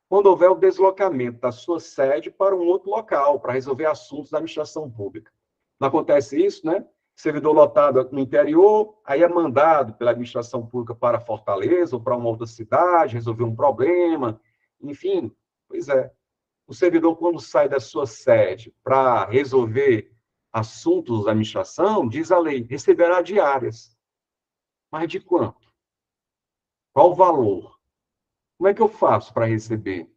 quando houver o deslocamento da sua sede para um outro local, para resolver assuntos da administração pública. Não acontece isso, né? Servidor lotado no interior, aí é mandado pela administração pública para Fortaleza ou para uma outra cidade, resolver um problema, enfim, pois é. O servidor, quando sai da sua sede para resolver assuntos da administração, diz a lei, receberá diárias. Mas de quanto? Qual o valor? Como é que eu faço para receber?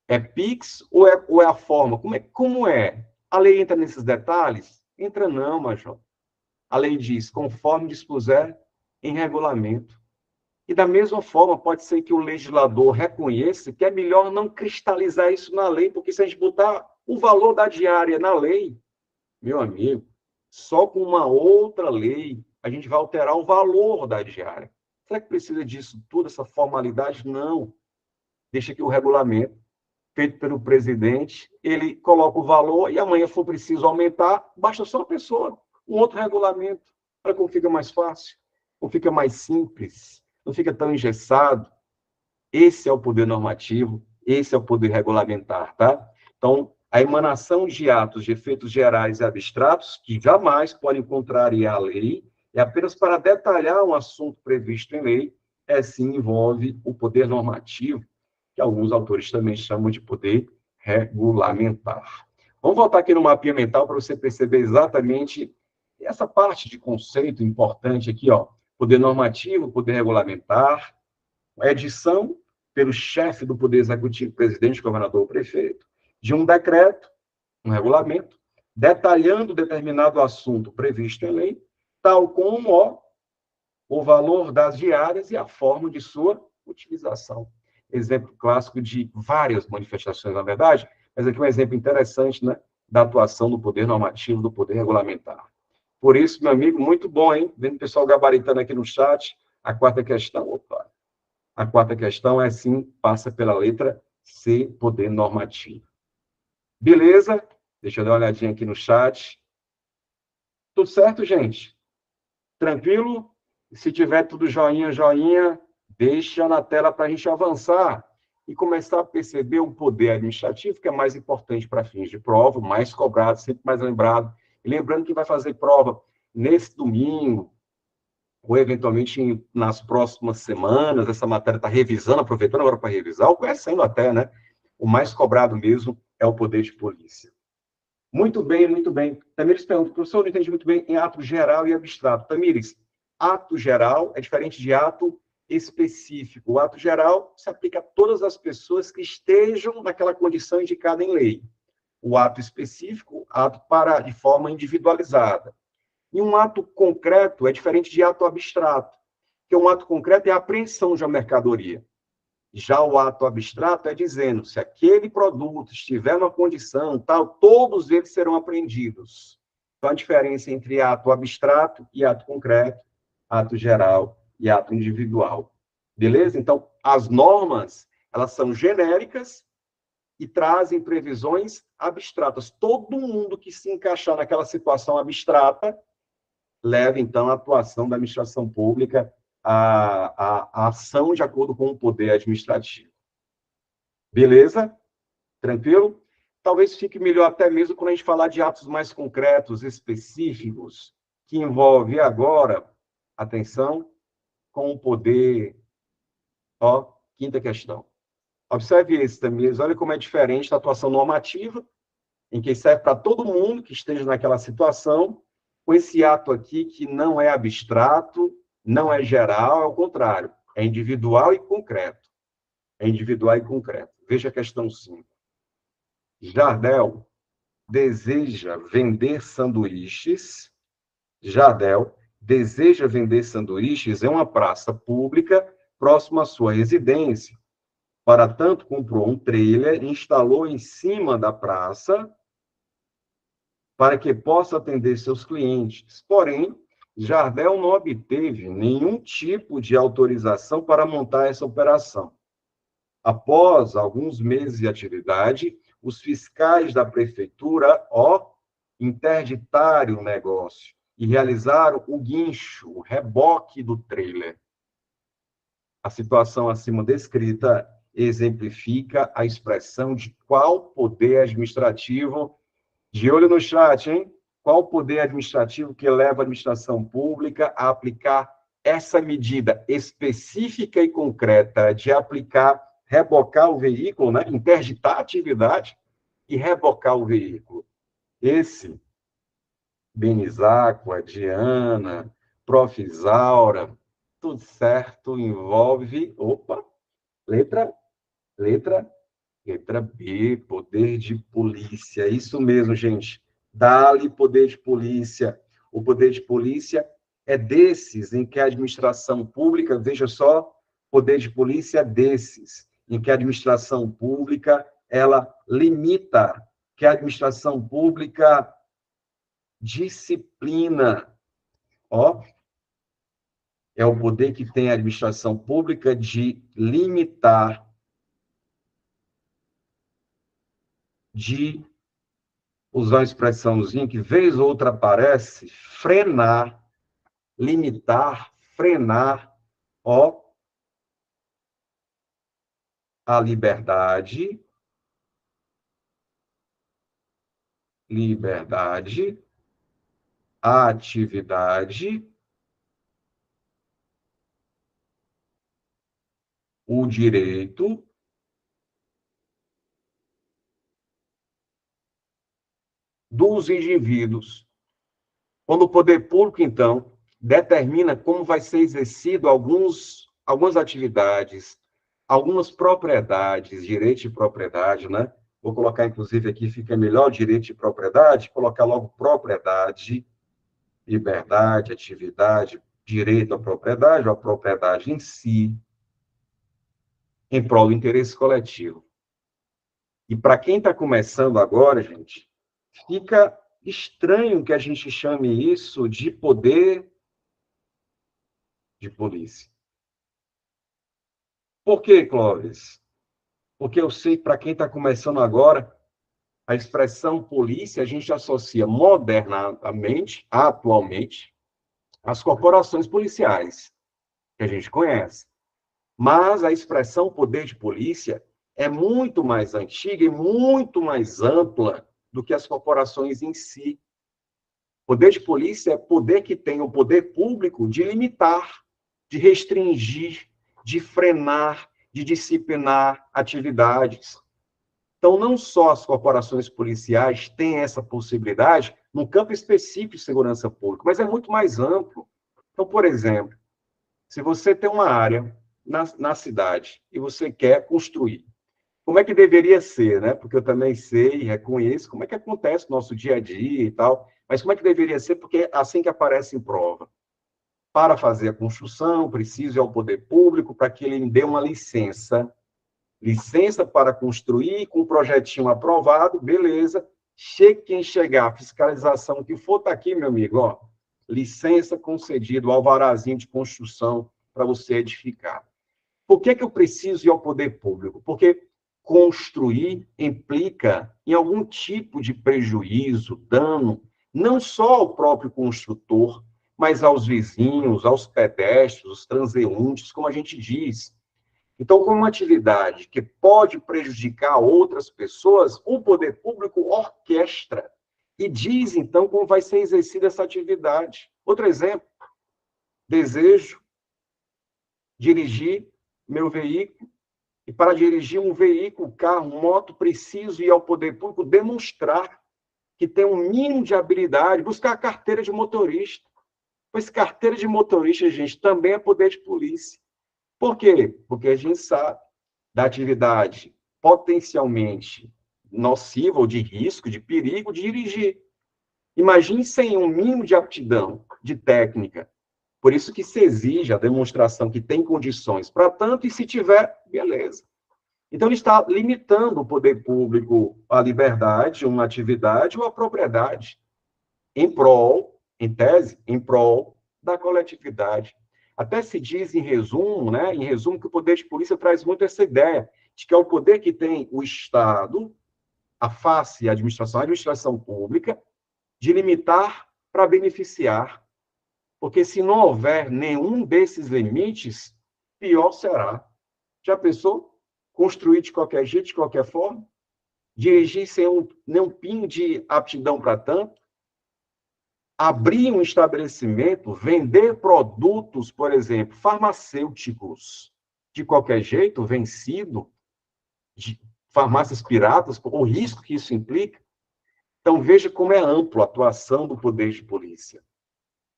É Pix ou é a forma? Como é? A lei entra nesses detalhes? Entra não, Major. A lei diz, conforme dispuser em regulamento. E da mesma forma, pode ser que o legislador reconheça que é melhor não cristalizar isso na lei, porque se a gente botar o valor da diária na lei, meu amigo, só com uma outra lei a gente vai alterar o valor da diária. Será que precisa disso tudo, essa formalidade? Não. Deixa que o regulamento, feito pelo presidente, ele coloca o valor e amanhã for preciso aumentar, basta só uma pessoa, um outro regulamento, para que fica mais fácil, ou fica mais simples, não fica tão engessado. Esse é o poder normativo, esse é o poder regulamentar, tá? Então, a emanação de atos de efeitos gerais e abstratos, que jamais podem contrariar a lei, é apenas para detalhar um assunto previsto em lei, sim envolve o poder normativo, que alguns autores também chamam de poder regulamentar. Vamos voltar aqui no mapinha mental para você perceber exatamente essa parte de conceito importante aqui, poder normativo, poder regulamentar, a edição pelo chefe do Poder Executivo, presidente, governador ou prefeito, de um decreto, um regulamento, detalhando determinado assunto previsto em lei, tal como o valor das diárias e a forma de sua utilização. Exemplo clássico de várias manifestações, na verdade, mas aqui um exemplo interessante, né? da atuação do poder normativo, do poder regulamentar. Por isso, meu amigo, muito bom, hein? Vendo o pessoal gabaritando aqui no chat, a quarta questão, opa, a quarta questão é sim, passa pela letra C, poder normativo. Beleza? Deixa eu dar uma olhadinha aqui no chat. Tudo certo, gente? Tranquilo? Se tiver tudo joinha, joinha, deixa na tela para a gente avançar e começar a perceber o poder administrativo, que é mais importante para fins de prova, mais cobrado, sempre mais lembrado. E lembrando que vai fazer prova nesse domingo, ou eventualmente nas próximas semanas, essa matéria está revisando, aproveitando agora para revisar, ou conhecendo até, né? O mais cobrado mesmo é o poder de polícia. Muito bem, muito bem. Tamires pergunta, professor, não entendi muito bem em ato geral e abstrato. Tamires, ato geral é diferente de ato específico. O ato geral se aplica a todas as pessoas que estejam naquela condição indicada em lei. O ato específico, ato para de forma individualizada. E um ato concreto é diferente de ato abstrato, porque um ato concreto é a apreensão de uma mercadoria. Já o ato abstrato é dizendo, se aquele produto estiver numa condição tal, todos eles serão apreendidos. Então, a diferença entre ato abstrato e ato concreto, ato geral e ato individual. Beleza? Então, as normas, elas são genéricas e trazem previsões abstratas. Todo mundo que se encaixar naquela situação abstrata leva, então, a atuação da administração pública a ação de acordo com o poder administrativo. Beleza? Tranquilo? Talvez fique melhor até mesmo quando a gente falar de atos mais concretos, específicos, que envolve agora, atenção, com o poder. Ó, quinta questão. Observe esse também, olha como é diferente da atuação normativa, em que serve para todo mundo que esteja naquela situação, com esse ato aqui que não é abstrato, não é geral, é o contrário, é individual e concreto. É individual e concreto. Veja a questão 5. Jardel deseja vender sanduíches. Jardel deseja vender sanduíches em uma praça pública próxima à sua residência. Para tanto, comprou um trailer e instalou em cima da praça para que possa atender seus clientes. Porém, Jardel não obteve nenhum tipo de autorização para montar essa operação. Após alguns meses de atividade, os fiscais da prefeitura, interditaram o negócio e realizaram o guincho, o reboque do trailer. A situação acima descrita exemplifica a expressão de qual poder administrativo, de olho no chat, hein? Qual poder administrativo que leva a administração pública a aplicar essa medida específica e concreta de rebocar o veículo, né? Interditar a atividade e rebocar o veículo. Esse, Benizáqua, Diana, Prof. Isaura, tudo certo, envolve, letra B, poder de polícia. Isso mesmo, gente. Dá-lhe poder de polícia. O poder de polícia é desses em que a administração pública, veja só, poder de polícia é desses, em que a administração pública, ela limita, que a administração pública disciplina. É o poder que tem a administração pública de limitar, de usar uma expressãozinha que vez ou outra aparece, frenar, limitar, frenar, a liberdade, a atividade, o direito dos indivíduos. Quando o poder público, então, determina como vai ser exercido algumas atividades, algumas propriedades, direito de propriedade, né? Vou colocar, inclusive, aqui, fica melhor direito de propriedade, colocar logo propriedade, liberdade, atividade, direito à propriedade, ou a propriedade em si, em prol do interesse coletivo. E para quem está começando agora, gente, fica estranho que a gente chame isso de poder de polícia. Por quê, Clóvis? Porque eu sei, para quem está começando agora, a expressão polícia a gente associa modernamente, atualmente, às corporações policiais, que a gente conhece. Mas a expressão poder de polícia é muito mais antiga e muito mais ampla do que as corporações em si. Poder de polícia é poder que tem o poder público de limitar, de restringir, de frenar, de disciplinar atividades. Então, não só as corporações policiais têm essa possibilidade no campo específico de segurança pública, mas é muito mais amplo. Então, por exemplo, se você tem uma área na cidade e você quer construir, como é que deveria ser, né? Porque eu também sei e reconheço como é que acontece no nosso dia a dia e tal, mas como é que deveria ser? Porque é assim que aparece em prova. Para fazer a construção, preciso ir ao poder público para que ele me dê uma licença para construir, com um projetinho aprovado, beleza. Quem chegar, a fiscalização que for, está aqui, meu amigo, ó, licença concedida, o alvarazinho de construção para você edificar. Por que eu preciso ir ao poder público? Porque construir implica em algum tipo de prejuízo, dano, não só ao próprio construtor, mas aos vizinhos, aos pedestres, aos transeuntes, como a gente diz. Então, como uma atividade que pode prejudicar outras pessoas, o poder público orquestra e diz, então, como vai ser exercida essa atividade. Outro exemplo, desejo dirigir meu veículo, e para dirigir um veículo, carro, moto, preciso ir ao poder público demonstrar que tem um mínimo de habilidade, buscar a carteira de motorista. Pois carteira de motorista, gente, também é poder de polícia. Por quê? Porque a gente sabe da atividade potencialmente nociva ou de risco, de perigo de dirigir. Imagine sem um mínimo de aptidão, de técnica. Por isso que se exige a demonstração que tem condições para tanto, e se tiver, beleza. Então, ele está limitando o poder público à liberdade, uma atividade ou à propriedade, em prol, em tese, em prol da coletividade. Até se diz em resumo, né, que o poder de polícia traz muito essa ideia de que é o poder que tem o Estado, a face, a administração pública, de limitar para beneficiar. Porque se não houver nenhum desses limites, pior será. Já pensou? Construir de qualquer jeito, de qualquer forma? Dirigir sem nenhum pingo de aptidão para tanto? Abrir um estabelecimento, vender produtos, por exemplo, farmacêuticos, de qualquer jeito, vencido, de farmácias piratas, o risco que isso implica. Então, veja como é ampla a atuação do poder de polícia.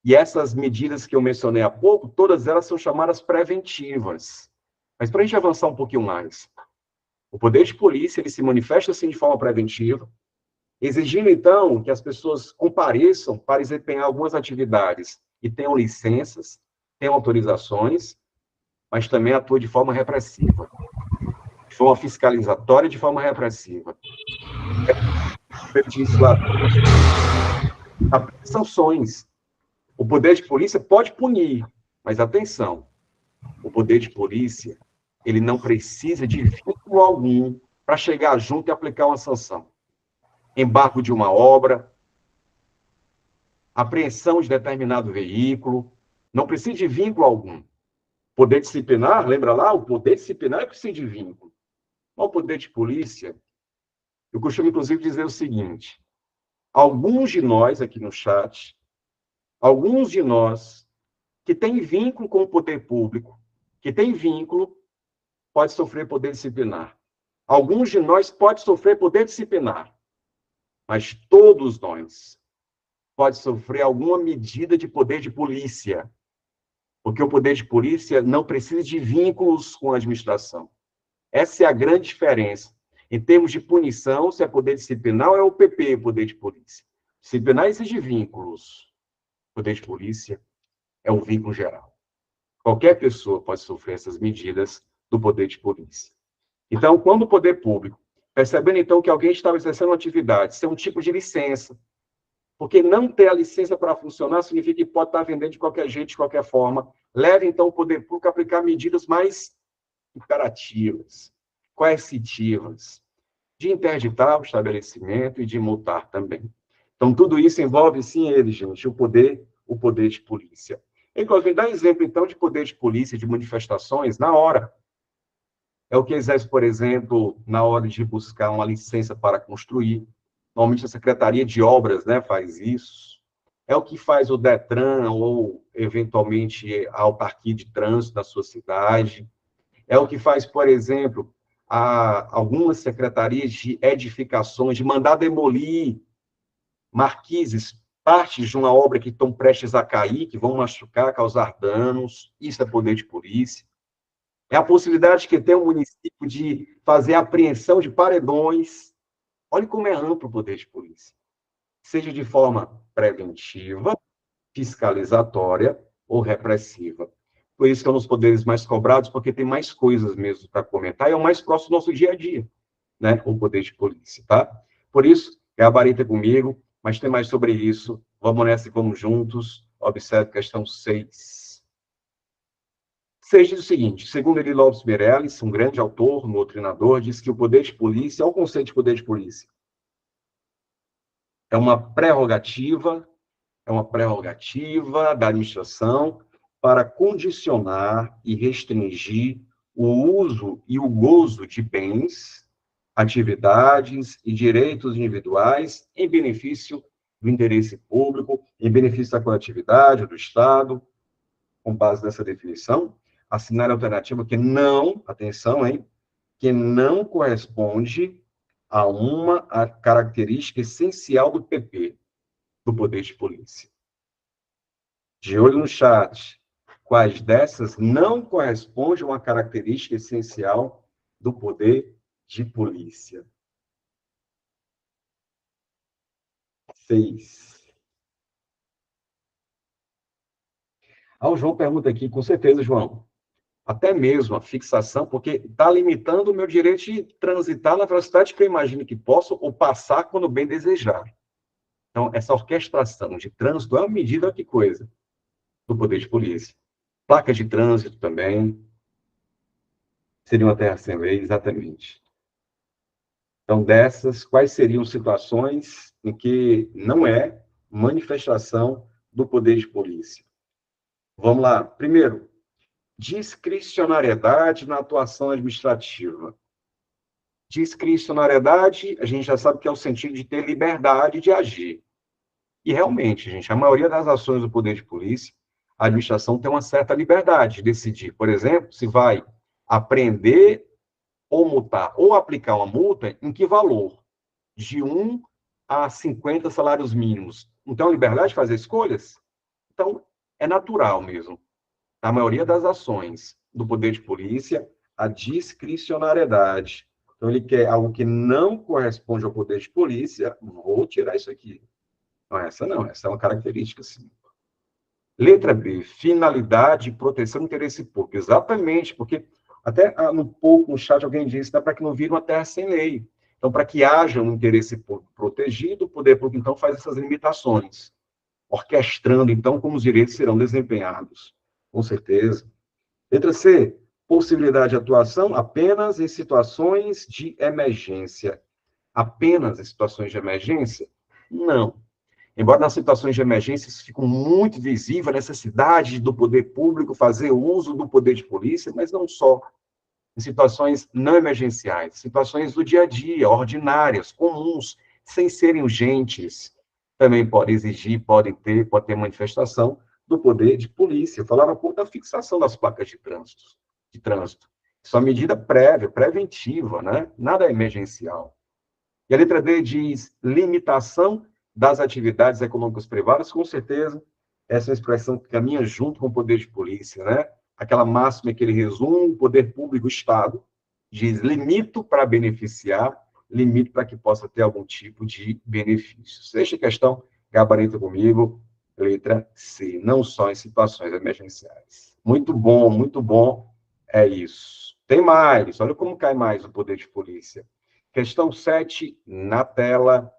E essas medidas que eu mencionei há pouco, todas elas são chamadas preventivas. Mas para a gente avançar um pouquinho mais, o poder de polícia ele se manifesta assim de forma preventiva, exigindo, então, que as pessoas compareçam para desempenhar algumas atividades e tenham licenças, tenham autorizações, mas também atua de forma repressiva, de forma fiscalizatória e de forma repressiva. Sanções. O poder de polícia pode punir, mas atenção, o poder de polícia ele não precisa de vínculo algum para chegar junto e aplicar uma sanção. Embargo de uma obra, apreensão de determinado veículo, não precisa de vínculo algum. Poder disciplinar, lembra lá? O poder disciplinar precisa de vínculo. Mas o poder de polícia, eu costumo, inclusive, dizer o seguinte, alguns de nós aqui no chat, alguns de nós que têm vínculo com o poder público, que têm vínculo, pode sofrer poder disciplinar. Alguns de nós podem sofrer poder disciplinar, mas todos nós pode sofrer alguma medida de poder de polícia, porque o poder de polícia não precisa de vínculos com a administração. Essa é a grande diferença. Em termos de punição, se é poder disciplinar ou é o PP, poder de polícia. Disciplinar exige vínculos. Poder de polícia é o vínculo geral. Qualquer pessoa pode sofrer essas medidas do poder de polícia. Então, quando o poder público Percebendo, então, que alguém estava exercendo uma atividade, isso é um tipo de licença. Porque não ter a licença para funcionar significa que pode estar vendendo de qualquer jeito, de qualquer forma. Leve, então, o poder público a aplicar medidas mais imperativas, coercitivas, de interditar o estabelecimento e de multar também. Então, tudo isso envolve, sim, ele, gente, o poder de polícia. Inclusive, dá exemplo, então, de poder de polícia, de manifestações, na hora. É o que exerce, por exemplo, na hora de buscar uma licença para construir. Normalmente a Secretaria de Obras, né, faz isso. É o que faz o Detran ou, eventualmente, a autarquia de trânsito da sua cidade. É o que faz, por exemplo, algumas secretarias de edificações, de mandar demolir marquises, partes de uma obra que estão prestes a cair, que vão machucar, causar danos. Isso é poder de polícia. É a possibilidade que tem o município de fazer apreensão de paredões. Olha como é amplo o poder de polícia. Seja de forma preventiva, fiscalizatória ou repressiva. Por isso que é um dos poderes mais cobrados, porque tem mais coisas mesmo para comentar, e é o mais próximo do nosso dia a dia, né? O poder de polícia, tá? Por isso, gabarita comigo, mas tem mais sobre isso. Vamos nessa e vamos juntos. Observe a questão 6. Seja o seguinte, segundo Eli Lopes Meirelles, um grande autor, um doutrinador, diz que o poder de polícia, olha o conceito de poder de polícia, é uma prerrogativa da administração para condicionar e restringir o uso e o gozo de bens, atividades e direitos individuais em benefício do interesse público, em benefício da coletividade, do Estado, com base nessa definição, assinar a alternativa que não, atenção, hein, que não corresponde a uma característica essencial do PP, do poder de polícia. De olho no chat, quais dessas não correspondem a uma característica essencial do poder de polícia? 6. O João pergunta aqui, com certeza, João, até mesmo a fixação, porque está limitando o meu direito de transitar na velocidade que eu imagino que posso, ou passar quando bem desejar. Então, essa orquestração de trânsito é uma medida, que coisa, do poder de polícia. Placa de trânsito também, seria uma terra sem lei, exatamente. Então, dessas, quais seriam situações em que não é manifestação do poder de polícia? Vamos lá. Primeiro, discricionariedade na atuação administrativa. Discricionariedade, a gente já sabe que é o sentido de ter liberdade de agir. E realmente, gente, a maioria das ações do poder de polícia, a administração tem uma certa liberdade de decidir. Por exemplo, se vai apreender ou multar, ou aplicar uma multa, em que valor? De 1 a 50 salários mínimos. Então, liberdade de fazer escolhas? Então, é natural mesmo. A maioria das ações do poder de polícia, a discricionariedade. Então, ele quer algo que não corresponde ao poder de polícia, vou tirar isso aqui. Não, essa é uma característica, sim. Letra B, finalidade e proteção do interesse público. Exatamente, porque até no chat alguém disse, dá para que não vire uma terra sem lei. Então, para que haja um interesse público protegido, o poder público, então, faz essas limitações, orquestrando, então, como os direitos serão desempenhados. Com certeza. Letra C, possibilidade de atuação apenas em situações de emergência. Apenas em situações de emergência? Não. Embora nas situações de emergência isso fique muito visível, a necessidade do poder público fazer uso do poder de polícia, mas não só. Em situações não emergenciais, situações do dia a dia, ordinárias, comuns, sem serem urgentes, também pode ter manifestação do poder de polícia. Eu falava há pouco da fixação das placas de trânsito. Isso é uma medida prévia, preventiva, né? Nada é emergencial. E a letra D diz limitação das atividades econômicas privadas, com certeza, essa é uma expressão que caminha junto com o poder de polícia, né? Aquela máxima que ele resume, o poder público, o Estado, diz limito para beneficiar, limito para que possa ter algum tipo de benefício. Sexta questão, gabarito comigo, letra C, não só em situações emergenciais. Muito bom, é isso. Tem mais, olha como cai mais o poder de polícia. Questão 7, na tela,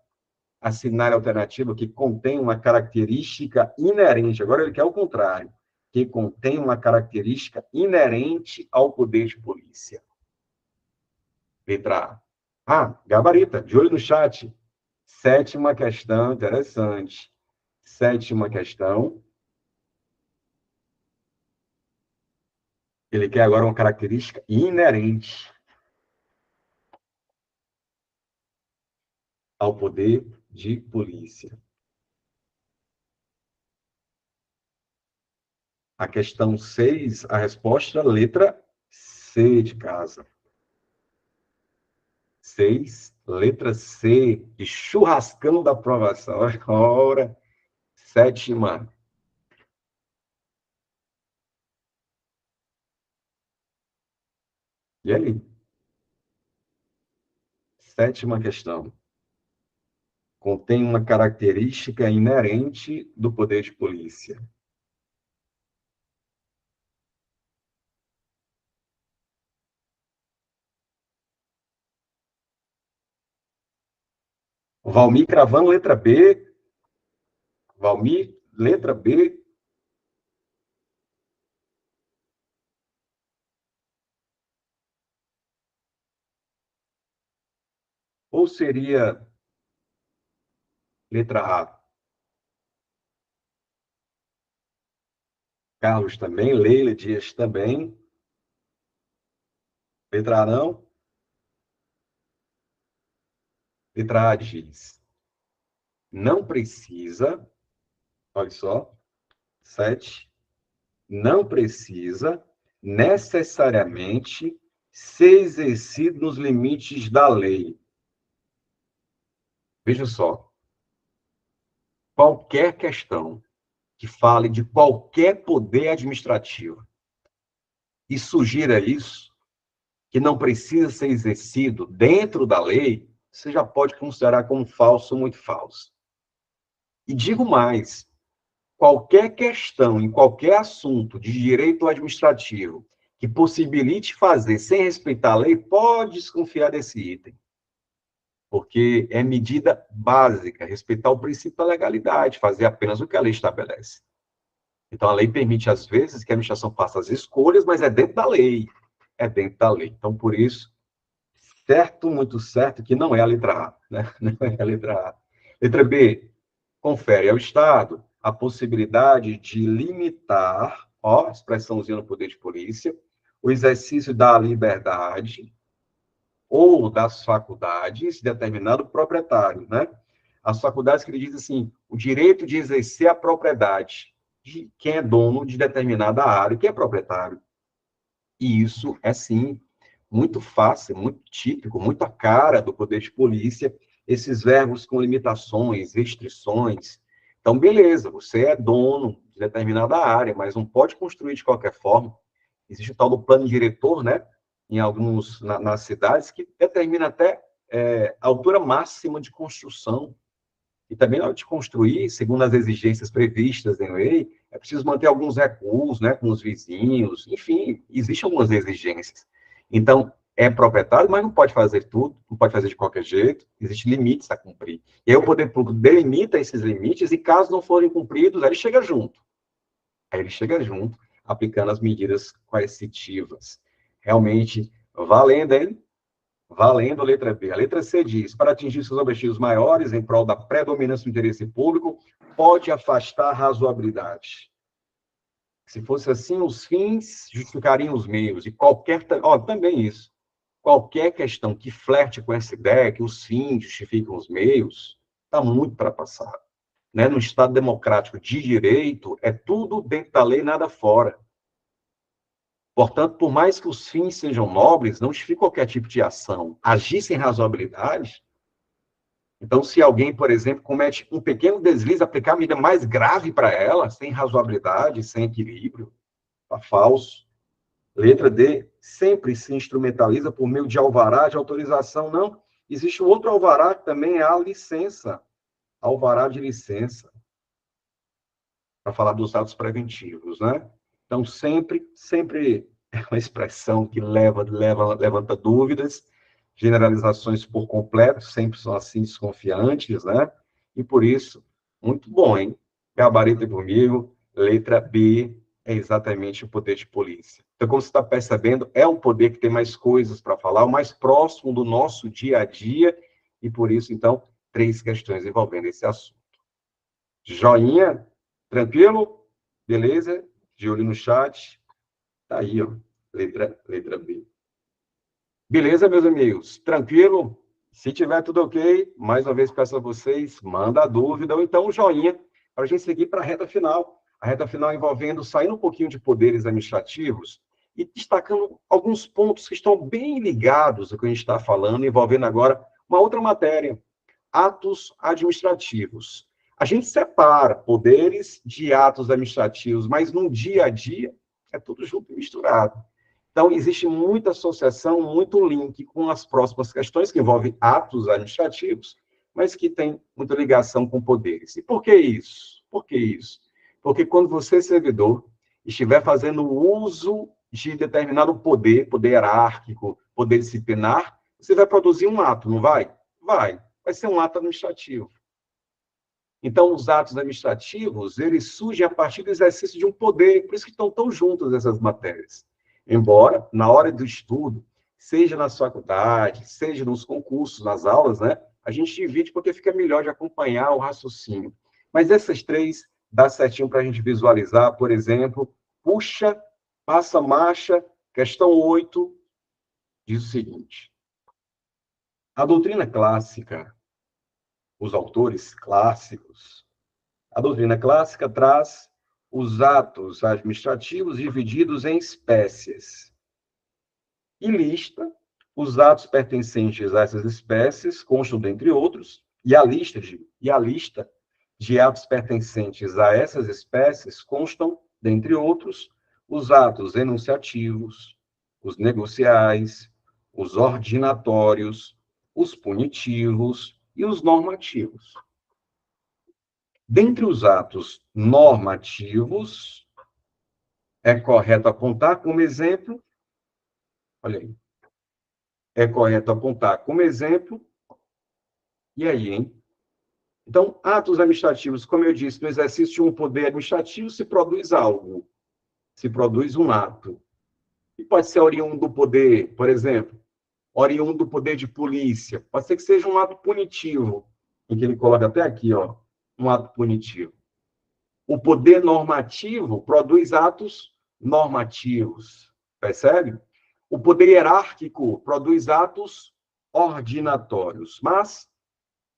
assinar a alternativa que contém uma característica inerente. Agora ele quer o contrário, que contém uma característica inerente ao poder de polícia. Letra A. Ah, gabarita, de olho no chat. Sétima questão, interessante. Sétima questão. Ele quer agora uma característica inerente ao poder de polícia. A questão 6, a resposta, letra C de casa. 6, letra C, de churrascão da aprovação. Ora, sétima. E aí? Sétima questão. Contém uma característica inerente do poder de polícia. Valmir cravando letra B. Valmir, letra B. Ou seria letra A? Carlos também, Leila Dias também. Letra A não? Letra A diz, não precisa, olha só, 7, não precisa necessariamente ser exercido nos limites da lei. Veja só, qualquer questão que fale de qualquer poder administrativo e sugira isso, que não precisa ser exercido dentro da lei, você já pode considerar como falso ou muito falso. E digo mais, qualquer questão, em qualquer assunto de direito administrativo que possibilite fazer sem respeitar a lei, pode desconfiar desse item. Porque é medida básica, respeitar o princípio da legalidade, fazer apenas o que a lei estabelece. Então, a lei permite, às vezes, que a administração faça as escolhas, mas é dentro da lei. É dentro da lei. Então, por isso, certo, muito certo, que não é a letra A. Né? Não é a letra A. Letra B, confere ao Estado a possibilidade de limitar, ó, expressãozinha no poder de polícia, o exercício da liberdade ou das faculdades determinado proprietário, né? As faculdades que ele diz assim, o direito de exercer a propriedade de quem é dono de determinada área, que é proprietário. E isso é, sim, muito fácil, muito típico, muito a cara do poder de polícia, esses verbos com limitações, restrições. Então, beleza, você é dono de determinada área, mas não pode construir de qualquer forma. Existe o tal do plano diretor, né? Em alguns, nas cidades, que determina até a altura máxima de construção. E também, na hora de construir, segundo as exigências previstas em lei, é preciso manter alguns recuos, né, com os vizinhos, enfim, existem algumas exigências. Então, é proprietário, mas não pode fazer tudo, não pode fazer de qualquer jeito, existem limites a cumprir. E aí o poder público delimita esses limites e, caso não forem cumpridos, aí ele chega junto. Aí ele chega junto, aplicando as medidas coercitivas. Realmente, valendo, hein? Valendo a letra B. A letra C diz, para atingir seus objetivos maiores, em prol da predominância do interesse público, pode afastar a razoabilidade. Se fosse assim, os fins justificariam os meios. E qualquer... Ó, também isso. Qualquer questão que flerte com essa ideia, que os fins justificam os meios, está muito ultrapassado. Né? No Estado democrático de direito, é tudo dentro da lei, nada fora. Portanto, por mais que os fins sejam nobres, não justifica qualquer tipo de ação. Agir sem razoabilidade. Então, se alguém, por exemplo, comete um pequeno deslize, aplicar a medida mais grave para ela, sem razoabilidade, sem equilíbrio, está falso. Letra D, sempre se instrumentaliza por meio de alvará de autorização. Não, existe outro alvará que também é a licença, alvará de licença, para falar dos atos preventivos, né? Então, sempre é uma expressão que levanta dúvidas, generalizações por completo, sempre são assim desconfiantes, né? E por isso, muito bom, hein? Gabarito comigo, letra B é exatamente o poder de polícia. Então, como você está percebendo, é um poder que tem mais coisas para falar, o mais próximo do nosso dia a dia, e por isso, então, 3 questões envolvendo esse assunto. Joinha? Tranquilo? Beleza? De olho no chat. Tá aí, ó. Letra B. Beleza, meus amigos? Tranquilo? Se tiver tudo ok, mais uma vez peço a vocês, manda a dúvida ou então um joinha para a gente seguir para a reta final. A reta final envolvendo, saindo um pouquinho de poderes administrativos e destacando alguns pontos que estão bem ligados ao que a gente está falando, envolvendo agora uma outra matéria, atos administrativos. A gente separa poderes de atos administrativos, mas no dia a dia é tudo junto e misturado. Então, existe muita associação, muito link com as próximas questões que envolvem atos administrativos, mas que tem muita ligação com poderes. E por que isso? Por que isso? Porque quando você, servidor, estiver fazendo uso de determinado poder, poder hierárquico, poder disciplinar, você vai produzir um ato, não vai? Vai. Vai ser um ato administrativo. Então, os atos administrativos, eles surgem a partir do exercício de um poder, por isso que estão tão juntas essas matérias. Embora, na hora do estudo, seja na faculdade, seja nos concursos, nas aulas, né, a gente divide porque fica melhor de acompanhar o raciocínio. Mas essas 3 dá certinho para a gente visualizar, por exemplo, puxa, passa marcha, questão 8, diz o seguinte. A doutrina clássica, os autores clássicos, a doutrina clássica traz os atos administrativos divididos em espécies e lista os atos pertencentes a essas espécies, constam dentre outros, e a lista de atos pertencentes a essas espécies constam, dentre outros, os atos enunciativos, os negociais, os ordinatórios, os punitivos e os normativos. Dentre os atos normativos, é correto apontar como exemplo, olha aí, é correto apontar como exemplo, e aí, hein? Então, atos administrativos, como eu disse, no exercício de um poder administrativo se produz algo, se produz um ato. E pode ser oriundo do poder, por exemplo, oriundo do poder de polícia, pode ser que seja um ato punitivo, em que ele coloca até aqui, ó, um ato punitivo. O poder normativo produz atos normativos, percebe? O poder hierárquico produz atos ordinatórios. Mas,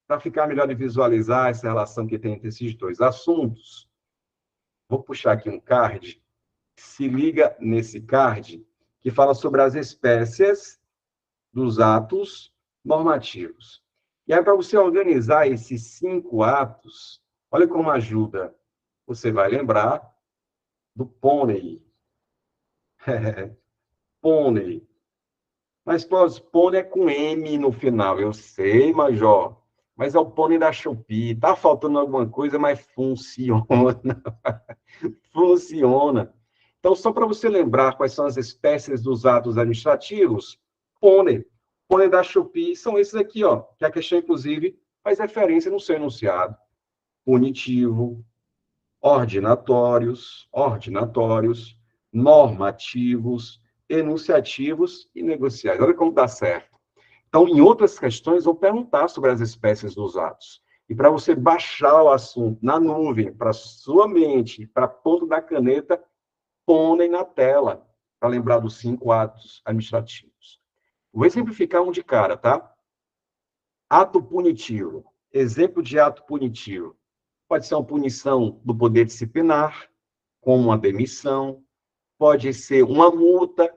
para ficar melhor de visualizar essa relação que tem entre esses 2 assuntos, vou puxar aqui um card, se liga nesse card, que fala sobre as espécies dos atos normativos. E aí, para você organizar esses 5 atos, olha como ajuda. Você vai lembrar do pônei. Pônei. Mas, pônei é com M no final, eu sei, Major. Mas é o pônei da Shopee. Tá faltando alguma coisa, mas funciona. Funciona. Então, só para você lembrar quais são as espécies dos atos administrativos, pônei. Pônei da Shopee são esses aqui, ó, que a questão, inclusive, faz referência no seu enunciado. Punitivo, ordinatórios, normativos, enunciativos e negociais. Olha como dá certo. Então, em outras questões, vou perguntar sobre as espécies dos atos. E para você baixar o assunto na nuvem, para sua mente, para a ponta da caneta, põe na tela, para lembrar dos 5 atos administrativos. Vou exemplificar um de cara, tá? Ato punitivo. Exemplo de ato punitivo. Pode ser uma punição do poder disciplinar, como uma demissão, pode ser uma multa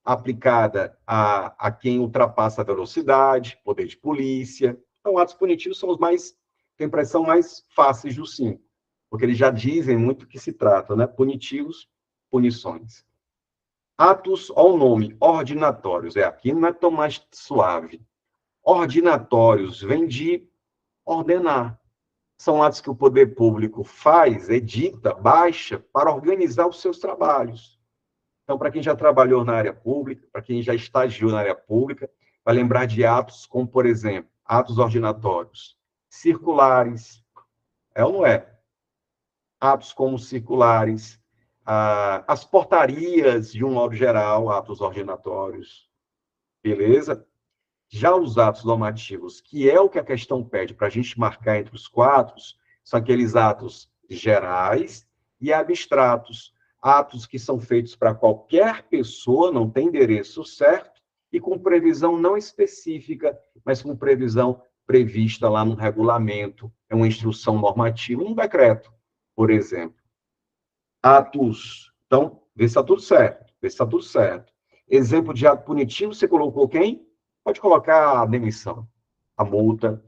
aplicada a quem ultrapassa a velocidade, poder de polícia. Então, atos punitivos são os mais, tem impressão, mais fáceis dos 5, porque eles já dizem muito o que se trata, né? Punitivos, punições. Atos, ao nome, ordinatórios, aqui não é tão mais suave. Ordinatórios vem de ordenar. São atos que o poder público faz, edita, baixa, para organizar os seus trabalhos. Então, para quem já trabalhou na área pública, para quem já estagiou na área pública, vai lembrar de atos como, por exemplo, atos ordinatórios circulares, é ou não é? Atos como circulares, as portarias, de um modo geral, atos ordinatórios, beleza? Já os atos normativos, que é o que a questão pede para a gente marcar entre os quatro, são aqueles atos gerais e abstratos, atos que são feitos para qualquer pessoa, não tem endereço certo, e com previsão não específica, mas com previsão prevista lá no regulamento, é uma instrução normativa, um decreto, por exemplo. Atos, então, vê se está tudo certo, vê se está tudo certo. Exemplo de ato punitivo, você colocou quem? Pode colocar a demissão, a multa.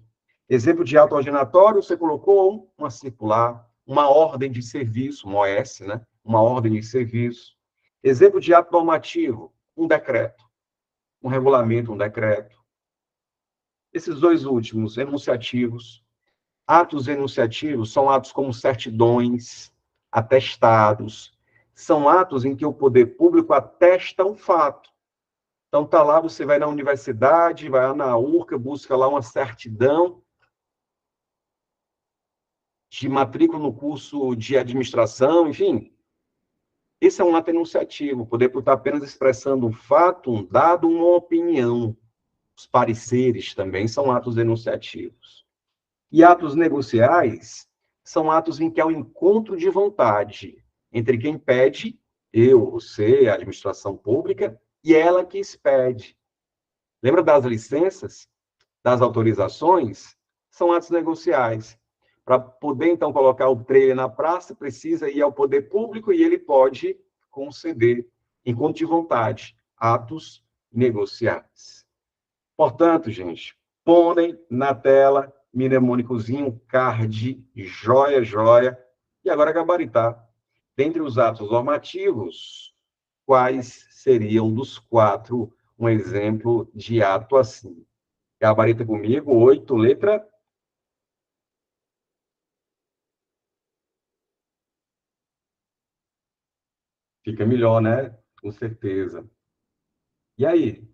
Exemplo de ato ordenatório, você colocou uma circular, uma ordem de serviço, uma OS, né? Uma ordem de serviço. Exemplo de ato normativo, um decreto, um regulamento, um decreto. Esses dois últimos, enunciativos. Atos enunciativos são atos como certidões, atestados. São atos em que o poder público atesta um fato. Então, tá lá, você vai na universidade, vai lá na URCA, busca lá uma certidão de matrícula no curso de administração, enfim. Esse é um ato enunciativo, o poder público está apenas expressando um fato, um dado, uma opinião. Os pareceres também são atos enunciativos. E atos negociais são atos em que há um encontro de vontade entre quem pede, eu, você, a administração pública, e ela que expede. Lembra das licenças, das autorizações? São atos negociais. Para poder, então, colocar o trailer na praça, precisa ir ao poder público e ele pode conceder, encontro de vontade, atos negociais. Portanto, gente, põem na tela, mnemônicozinho, card, joia, joia, e agora gabaritar. Dentre os atos normativos, quais seriam dos quatro um exemplo de ato assim? Gabarita comigo, 8, letra. Fica melhor, né? Com certeza. E aí?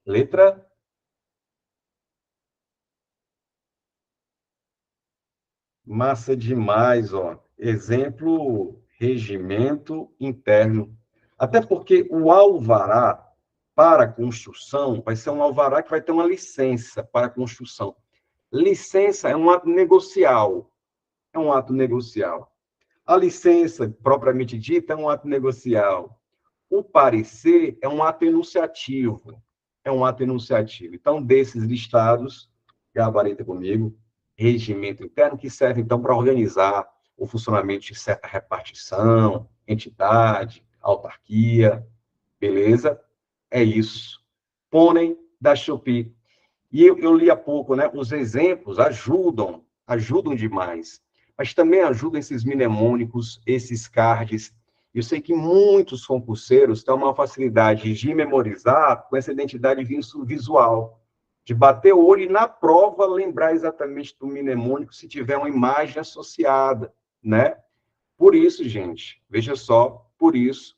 Letra? Massa demais, ó. Exemplo, regimento interno. Até porque o alvará para construção vai ser um alvará que vai ter uma licença para construção. Licença é um ato negocial. É um ato negocial. A licença, propriamente dita, é um ato negocial. O parecer é um ato enunciativo. É um ato enunciativo. Então, desses listados, gabarita comigo, regimento interno, que serve, então, para organizar o funcionamento de certa repartição, entidade, autarquia, beleza? É isso. Pônei da Shopee. E eu li há pouco, né? Os exemplos ajudam demais. Mas também ajudam esses mnemônicos, esses cards. Eu sei que muitos concurseiros têm uma facilidade de memorizar com essa identidade visual, de bater o olho e, na prova, lembrar exatamente do mnemônico se tiver uma imagem associada, né? Por isso, gente, veja só, por isso,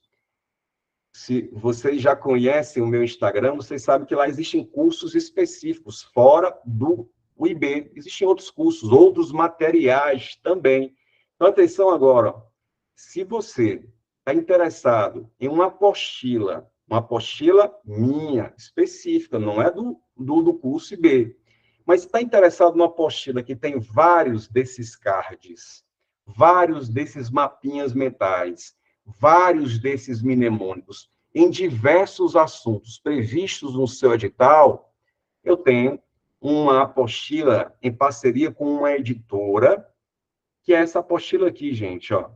se vocês já conhecem o meu Instagram, vocês sabem que lá existem cursos específicos, fora do UIB. Existem outros cursos, outros materiais também. Então, atenção agora. Se você está interessado em uma apostila minha, específica, não é do curso IB, mas está interessado numa apostila que tem vários desses cards, vários desses mapinhas mentais, vários desses mnemônicos, em diversos assuntos previstos no seu edital, eu tenho uma apostila em parceria com uma editora, que é essa apostila aqui, gente, ó.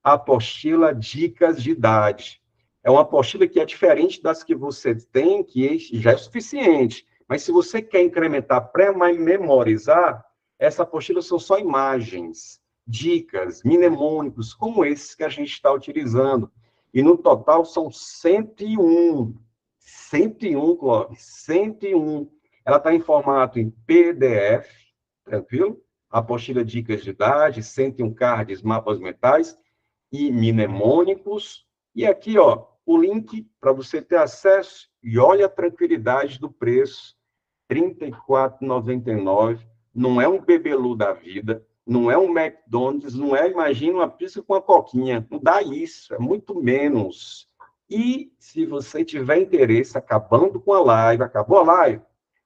Apostila Dicas de Idade. É uma apostila que é diferente das que você tem, que já é suficiente. Mas se você quer incrementar, pré-memorizar, essa apostila são só imagens, dicas, mnemônicos, como esses que a gente está utilizando. E no total são 101. 101, Clóvis, 101. Ela está em formato em PDF, tranquilo? Apostila Dicas de Idade, 101 cards, mapas mentais, e mnemônicos. E aqui, ó, o link para você ter acesso e olha a tranquilidade do preço, R$ 34,99. Não é um bebelu da vida, não é um McDonald's, não é, imagina, uma pizza com uma coquinha. Não dá isso, é muito menos. E se você tiver interesse, acabando com a live, acabou a live,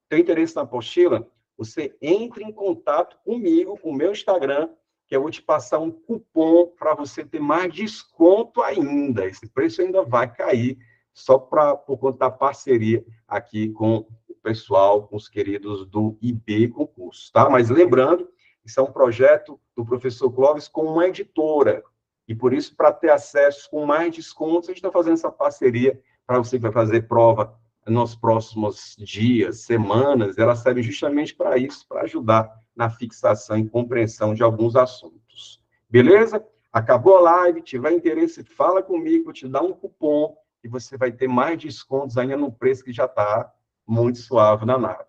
tem interesse na apostila, você entre em contato comigo, com o meu Instagram, que eu vou te passar um cupom para você ter mais desconto ainda. Esse preço ainda vai cair, só por conta da parceria aqui com o pessoal, com os queridos do IB Concurso, tá? Mas lembrando, isso é um projeto do professor Clóvis com uma editora, e por isso, para ter acesso com mais descontos, a gente está fazendo essa parceria para você que vai fazer prova nos próximos dias, semanas, ela serve justamente para isso, para ajudar na fixação e compreensão de alguns assuntos. Beleza? Acabou a live, tiver interesse, fala comigo, te dá um cupom e você vai ter mais descontos ainda no preço que já está muito suave na nave.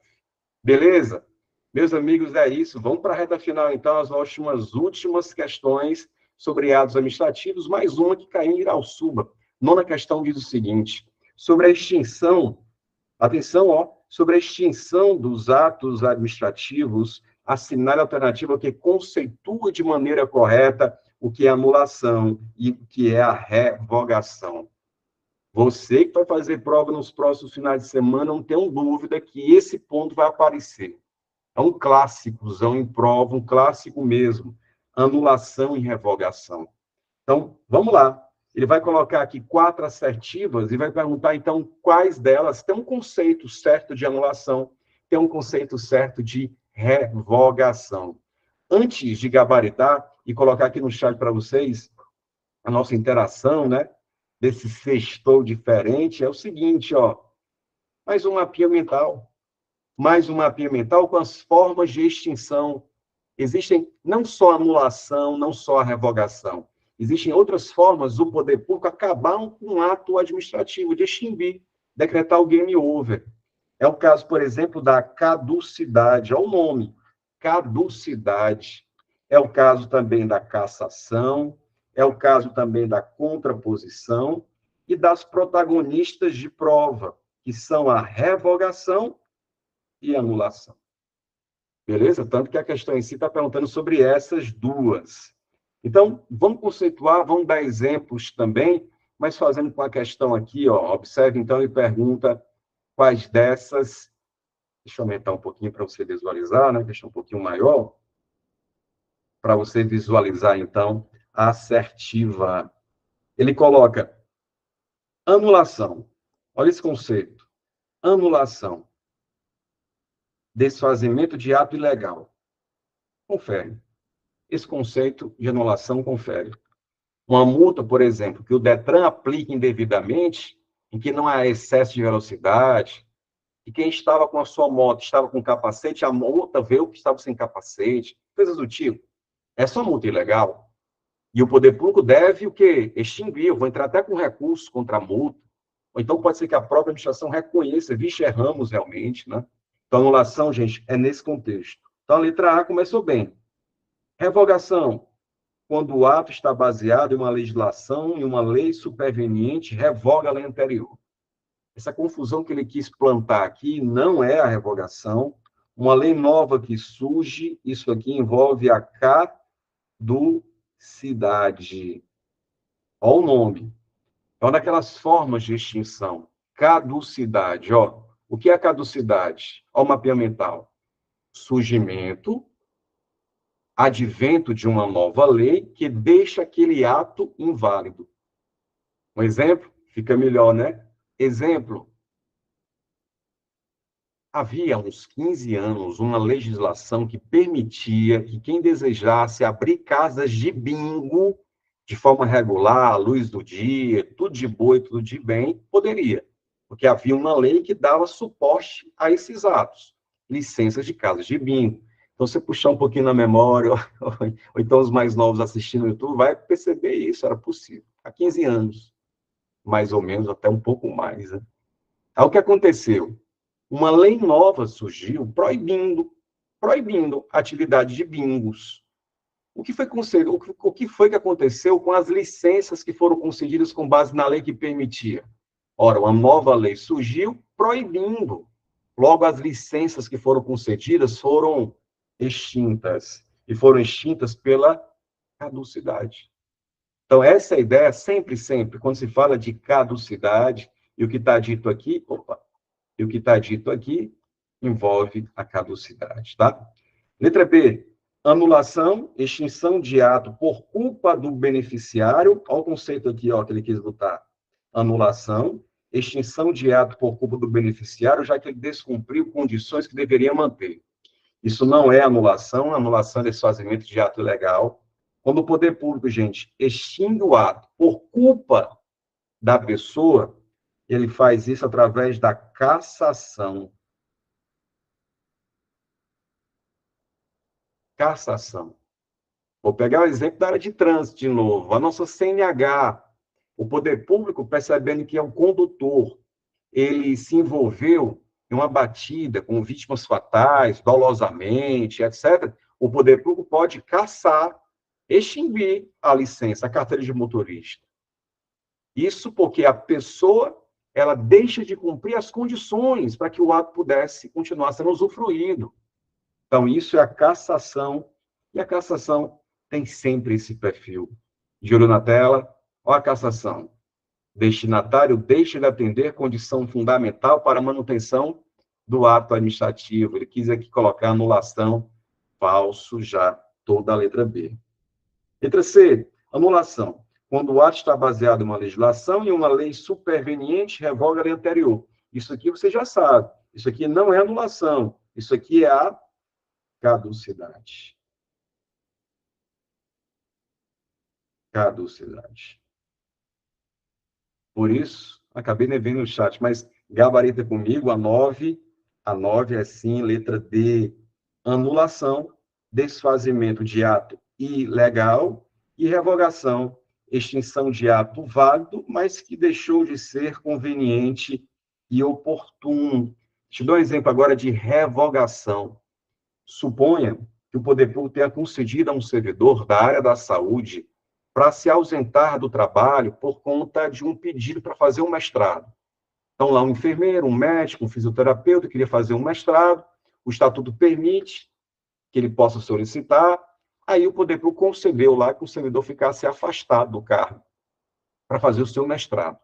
Beleza? Meus amigos, é isso. Vamos para a reta final, então, as últimas questões sobre atos administrativos, mais uma que caiu em Irauçuba. Nona questão diz o seguinte: sobre a extinção, atenção, sobre a extinção dos atos administrativos, assinale a alternativa que conceitua de maneira correta o que é anulação e o que é a revogação. Você que vai fazer prova nos próximos finais de semana, não tenho dúvida que esse ponto vai aparecer. É um clássicozão em prova, um clássico mesmo. Anulação e revogação. Então, vamos lá. Ele vai colocar aqui 4 assertivas e vai perguntar, então, quais delas tem um conceito certo de anulação, tem um conceito certo de revogação. Antes de gabaritar e colocar aqui no chat para vocês a nossa interação, né, desse sextou diferente, é o seguinte, mais um mapinha mental. Mais um mapinha mental com as formas de extinção. Existem não só a anulação, não só a revogação. Existem outras formas do poder público acabar com um ato administrativo, de extinguir, decretar o game over. É o caso, por exemplo, da caducidade, olha o nome, caducidade. É o caso também da cassação, é o caso também da contraposição e das protagonistas de prova, que são a revogação e anulação. Beleza? Tanto que a questão em si está perguntando sobre essas duas. Então, vamos conceituar, vamos dar exemplos também, mas fazendo com a questão aqui, observe então e pergunta quais dessas, deixa eu aumentar um pouquinho para você visualizar, né? Deixa um pouquinho maior, para você visualizar então a assertiva. Ele coloca anulação. Olha esse conceito. Anulação. Desfazimento de ato ilegal. Confere. Esse conceito de anulação confere. Uma multa, por exemplo, que o Detran aplique indevidamente, em que não há excesso de velocidade, e quem estava com a sua moto estava com capacete, a multa veio que estava sem capacete, coisas do tipo. Essa é uma multa ilegal. E o poder público deve o quê? Extinguir. Eu vou entrar até com recurso contra a multa. Ou então pode ser que a própria administração reconheça, vixe, erramos realmente, né? Então, anulação, gente, é nesse contexto. Então, a letra A começou bem. Revogação, quando o ato está baseado em uma legislação, em uma lei superveniente, revoga a lei anterior. Essa confusão que ele quis plantar aqui não é a revogação. Uma lei nova que surge, isso aqui envolve a caducidade. Olha o nome. É uma daquelas formas de extinção. Caducidade. O que é caducidade? Olha o mapeamento mental. Surgimento, advento de uma nova lei que deixa aquele ato inválido. Um exemplo? Fica melhor, né? Exemplo. Havia uns 15 anos uma legislação que permitia que quem desejasse abrir casas de bingo de forma regular, à luz do dia, tudo de boa e tudo de bem, poderia. Porque havia uma lei que dava suporte a esses atos. Licenças de casas de bingo. Então, você puxar um pouquinho na memória, ou então os mais novos assistindo no YouTube, vai perceber isso, era possível. Há 15 anos, mais ou menos, até um pouco mais. Né? Aí o que aconteceu? Uma lei nova surgiu proibindo a atividade de bingos. O que foi que aconteceu com as licenças que foram concedidas com base na lei que permitia? Ora, uma nova lei surgiu proibindo. Logo, as licenças que foram concedidas foram extintas. E foram extintas pela caducidade. Então, essa é a ideia, sempre, sempre, quando se fala de caducidade, e o que está dito aqui, e o que está dito aqui envolve a caducidade, tá? Letra B, anulação, extinção de ato por culpa do beneficiário. Olha o conceito aqui, ó, que ele quis botar. Anulação, extinção de ato por culpa do beneficiário, já que ele descumpriu condições que deveria manter. Isso não é anulação é desfazimento de ato ilegal. Quando o poder público, gente, extingue o ato por culpa da pessoa, ele faz isso através da cassação. Cassação. Vou pegar o exemplo da área de trânsito de novo. A nossa CNH, o poder público, percebendo que é um condutor, ele se envolveu em uma batida com vítimas fatais, dolosamente, etc., o poder público pode cassar, extinguir a licença, a carteira de motorista. Isso porque a pessoa ela deixa de cumprir as condições para que o ato pudesse continuar sendo usufruído. Então, isso é a cassação, e a cassação tem sempre esse perfil. De olho na tela, olha a cassação. Destinatário deixa de atender condição fundamental para a manutenção do ato administrativo. Ele quis aqui colocar anulação, falso já, toda a letra B. Letra C, anulação. Quando o ato está baseado em uma legislação e uma lei superveniente revoga a lei anterior. Isso aqui você já sabe. Isso aqui não é anulação. Isso aqui é a caducidade. Caducidade. Por isso, acabei nem vendo no chat, mas gabarita comigo, a 9 é sim, letra D, anulação, desfazimento de ato ilegal e revogação, extinção de ato válido, mas que deixou de ser conveniente e oportuno. Te dou um exemplo agora de revogação. Suponha que o poder público tenha concedido a um servidor da área da saúde para se ausentar do trabalho por conta de um pedido para fazer um mestrado. Então, lá um enfermeiro, um médico, um fisioterapeuta queria fazer um mestrado, o estatuto permite que ele possa solicitar, aí o poder público concedeu lá que o servidor ficasse afastado do cargo para fazer o seu mestrado.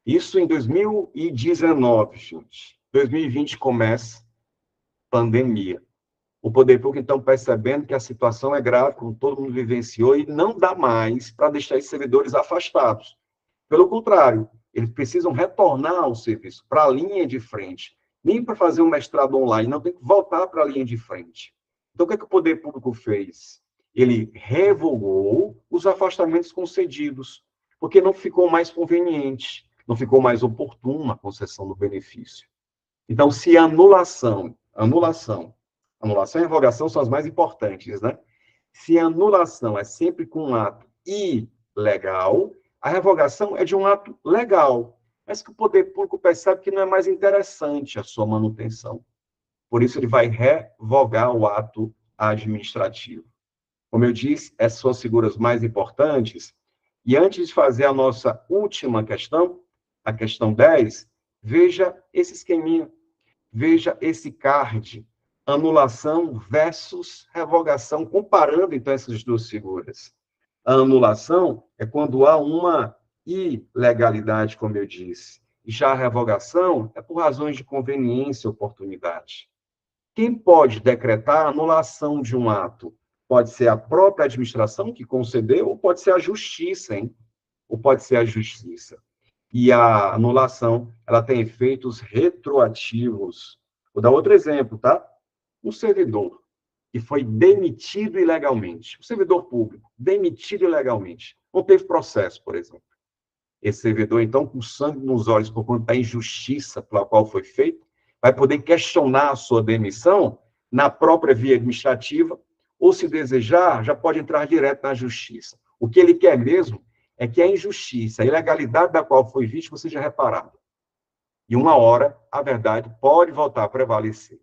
Isso em 2019, gente. 2020 começa pandemia. O poder público, então, percebendo que a situação é grave, como todo mundo vivenciou, e não dá mais para deixar esses servidores afastados. Pelo contrário, eles precisam retornar ao serviço, para a linha de frente. Nem para fazer um mestrado online, não tem que voltar para a linha de frente. Então, o que é que o poder público fez? Ele revogou os afastamentos concedidos, porque não ficou mais conveniente, não ficou mais oportuno a concessão do benefício. Então, se anulação e revogação são as mais importantes, né? Se a anulação é sempre com um ato ilegal, a revogação é de um ato legal, mas que o poder público percebe que não é mais interessante a sua manutenção. Por isso, ele vai revogar o ato administrativo. Como eu disse, essas são as figuras mais importantes. E antes de fazer a nossa última questão, a questão 10, veja esse esqueminha, veja esse card, anulação versus revogação, comparando, então, essas duas figuras. A anulação é quando há uma ilegalidade, como eu disse. Já a revogação é por razões de conveniência e oportunidade. Quem pode decretar a anulação de um ato? Pode ser a própria administração que concedeu, ou pode ser a justiça, hein? Ou pode ser a justiça. E a anulação, ela tem efeitos retroativos. Vou dar outro exemplo, tá? Um servidor que foi demitido ilegalmente, um servidor público, demitido ilegalmente, não teve processo, por exemplo. Esse servidor, então, com sangue nos olhos por conta da injustiça pela qual foi feito, vai poder questionar a sua demissão na própria via administrativa, ou, se desejar, já pode entrar direto na justiça. O que ele quer mesmo é que a injustiça, a ilegalidade da qual foi vítima seja reparada. E uma hora, a verdade pode voltar a prevalecer.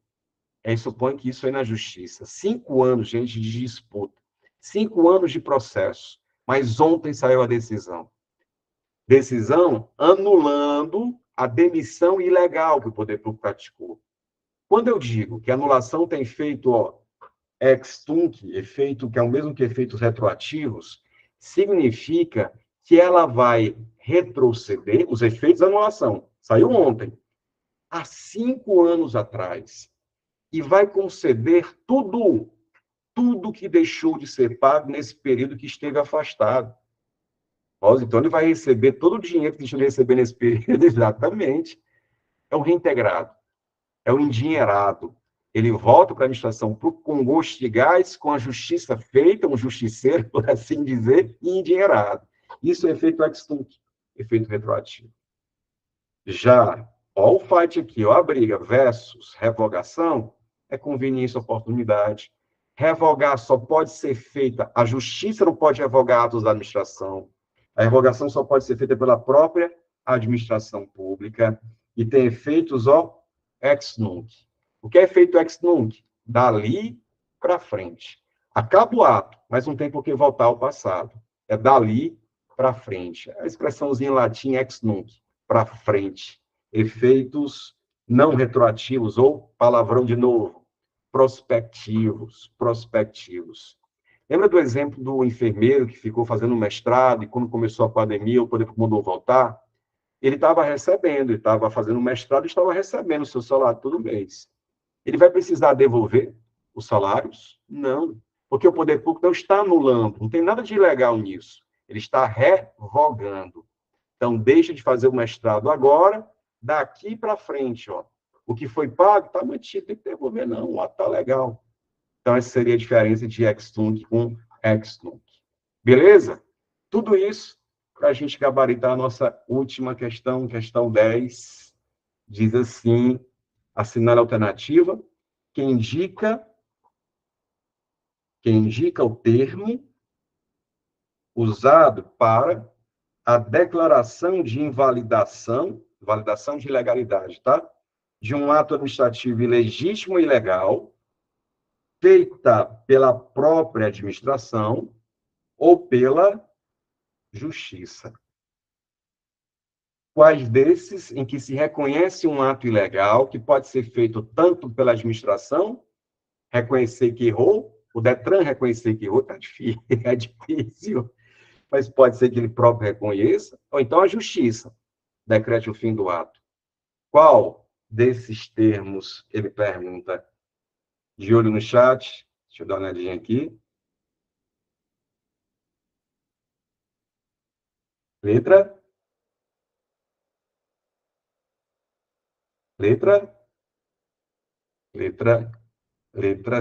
Supõe que isso é na justiça. 5 anos, gente, de disputa. 5 anos de processo. Mas ontem saiu a decisão. Decisão anulando a demissão ilegal que o Poder Público praticou. Quando eu digo que a anulação tem efeito ex tunc, efeito que é o mesmo que efeitos retroativos, significa que ela vai retroceder os efeitos da anulação. Saiu ontem, há 5 anos atrás, e vai conceder tudo que deixou de ser pago nesse período que esteve afastado. Então, ele vai receber todo o dinheiro que deixou de receber nesse período, exatamente. É um reintegrado, é um endinheirado. Ele volta para a administração com gosto de gás, com a justiça feita, um justiceiro, por assim dizer, e endinheirado. Isso é efeito ex tunc, efeito retroativo. Já, o fight aqui, a briga versus revogação, é conveniência, oportunidade. Revogar só pode ser feita, a justiça não pode revogar atos da administração. A revogação só pode ser feita pela própria administração pública e tem efeitos, ex nunc. O que é efeito ex nunc? Dali para frente. Acaba o ato, mas não tem por que voltar ao passado. É dali para frente. A expressãozinha em latim ex nunc, para frente. Efeitos não retroativos, ou, palavrão de novo, prospectivos. Lembra do exemplo do enfermeiro que ficou fazendo mestrado e quando começou a pandemia, o Poder Público mandou voltar? Ele estava recebendo, ele estava fazendo mestrado e estava recebendo o seu salário todo mês. Ele vai precisar devolver os salários? Não, porque o Poder Público não está anulando, não tem nada de ilegal nisso. Ele está revogando. Então, deixa de fazer o mestrado agora, daqui para frente, o que foi pago está mantido, tem que devolver, não, o ato está legal. Então, essa seria a diferença de ex tunc com ex nunc. Beleza? Tudo isso para a gente gabaritar a nossa última questão, questão 10, diz assim, assinale a alternativa, que indica o termo usado para a declaração de invalidação, validação de ilegalidade, tá? De um ato administrativo ilegítimo e ilegal, feita pela própria administração ou pela justiça. Quais desses em que se reconhece um ato ilegal, que pode ser feito tanto pela administração, reconhecer que errou, o Detran reconhecer que errou, é difícil, mas pode ser que ele próprio reconheça, ou então a justiça decrete o fim do ato. Qual desses termos, ele pergunta, de olho no chat, deixa eu dar uma olhadinha aqui. Letra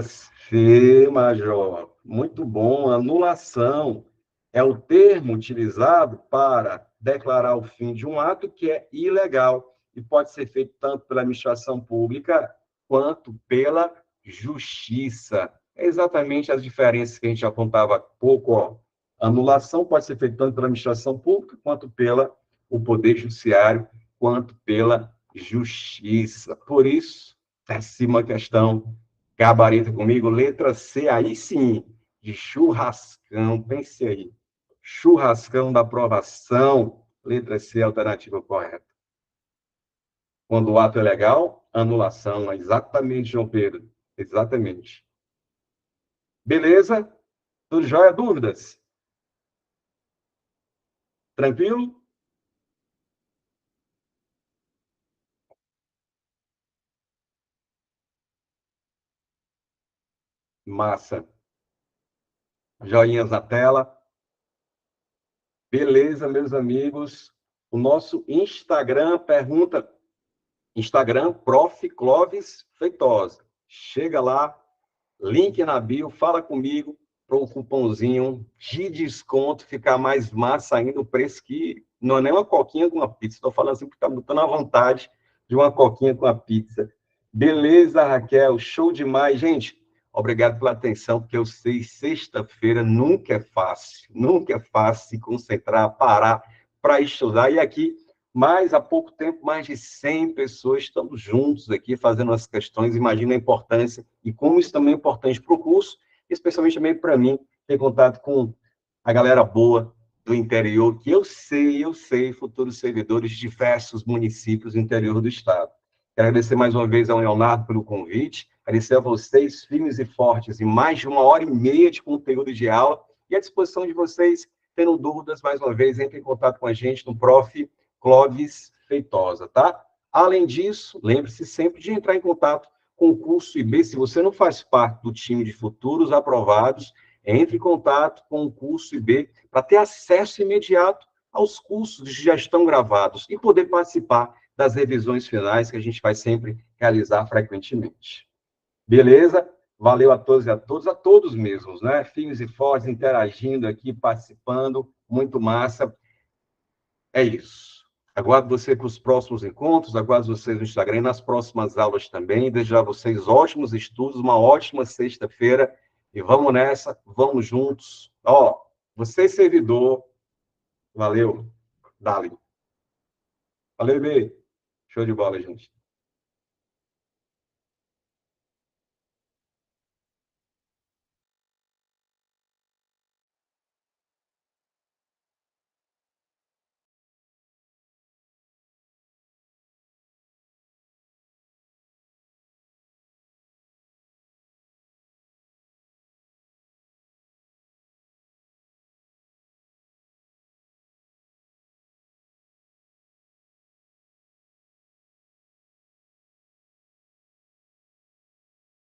C, Major. Muito bom. Anulação é o termo utilizado para declarar o fim de um ato que é ilegal e pode ser feito tanto pela administração pública quanto pela justiça. É exatamente as diferenças que a gente apontava há pouco. Anulação pode ser feita tanto pela administração pública quanto pela o Poder Judiciário, quanto pela justiça. Por isso, décima questão, gabarita comigo, letra C, aí sim, de churrascão, pense aí, churrascão da aprovação, letra C, alternativa correta. Quando o ato é legal, anulação, exatamente, João Pedro, exatamente. Beleza? Tudo jóia? Dúvidas? Tranquilo? Massa. Joinhas na tela. Beleza, meus amigos. O nosso Instagram pergunta, Instagram, Prof. Clóvis Feitosa. Chega lá, link na bio, fala comigo para um cupomzinho de desconto, ficar mais massa ainda, o preço que não é nem uma coquinha com uma pizza. Estou falando assim porque está botando a vontade de uma coquinha com a pizza. Beleza, Raquel? Show demais. Gente, obrigado pela atenção, porque eu sei, sexta-feira nunca é fácil se concentrar, parar para estudar. E aqui, há pouco tempo, mais de 100 pessoas estamos juntos aqui fazendo as questões. Imagina a importância e como isso também é importante para o curso, especialmente também para mim, ter contato com a galera boa do interior, que eu sei, futuros servidores de diversos municípios do interior do estado. Quero agradecer mais uma vez ao Leonardo pelo convite, agradecer a vocês, firmes e fortes, em mais de 1h30 de conteúdo de aula, e à disposição de vocês, tendo dúvidas, mais uma vez, entre em contato com a gente no Prof. Clóvis Feitosa, tá? Além disso, lembre-se sempre de entrar em contato com o curso IB. Se você não faz parte do time de futuros aprovados, entre em contato com o curso IB para ter acesso imediato aos cursos que já estão gravados e poder participar das revisões finais que a gente vai sempre realizar frequentemente. Beleza? Valeu a todos e a todos mesmos, né? Firmes e fortes, interagindo aqui, participando, muito massa. É isso. Aguardo você para os próximos encontros, aguardo vocês no Instagram e nas próximas aulas também. Desejo a vocês ótimos estudos, uma ótima sexta-feira. E vamos nessa, vamos juntos. Ó, você servidor, valeu, Dali. Valeu, B. Show de bola, gente.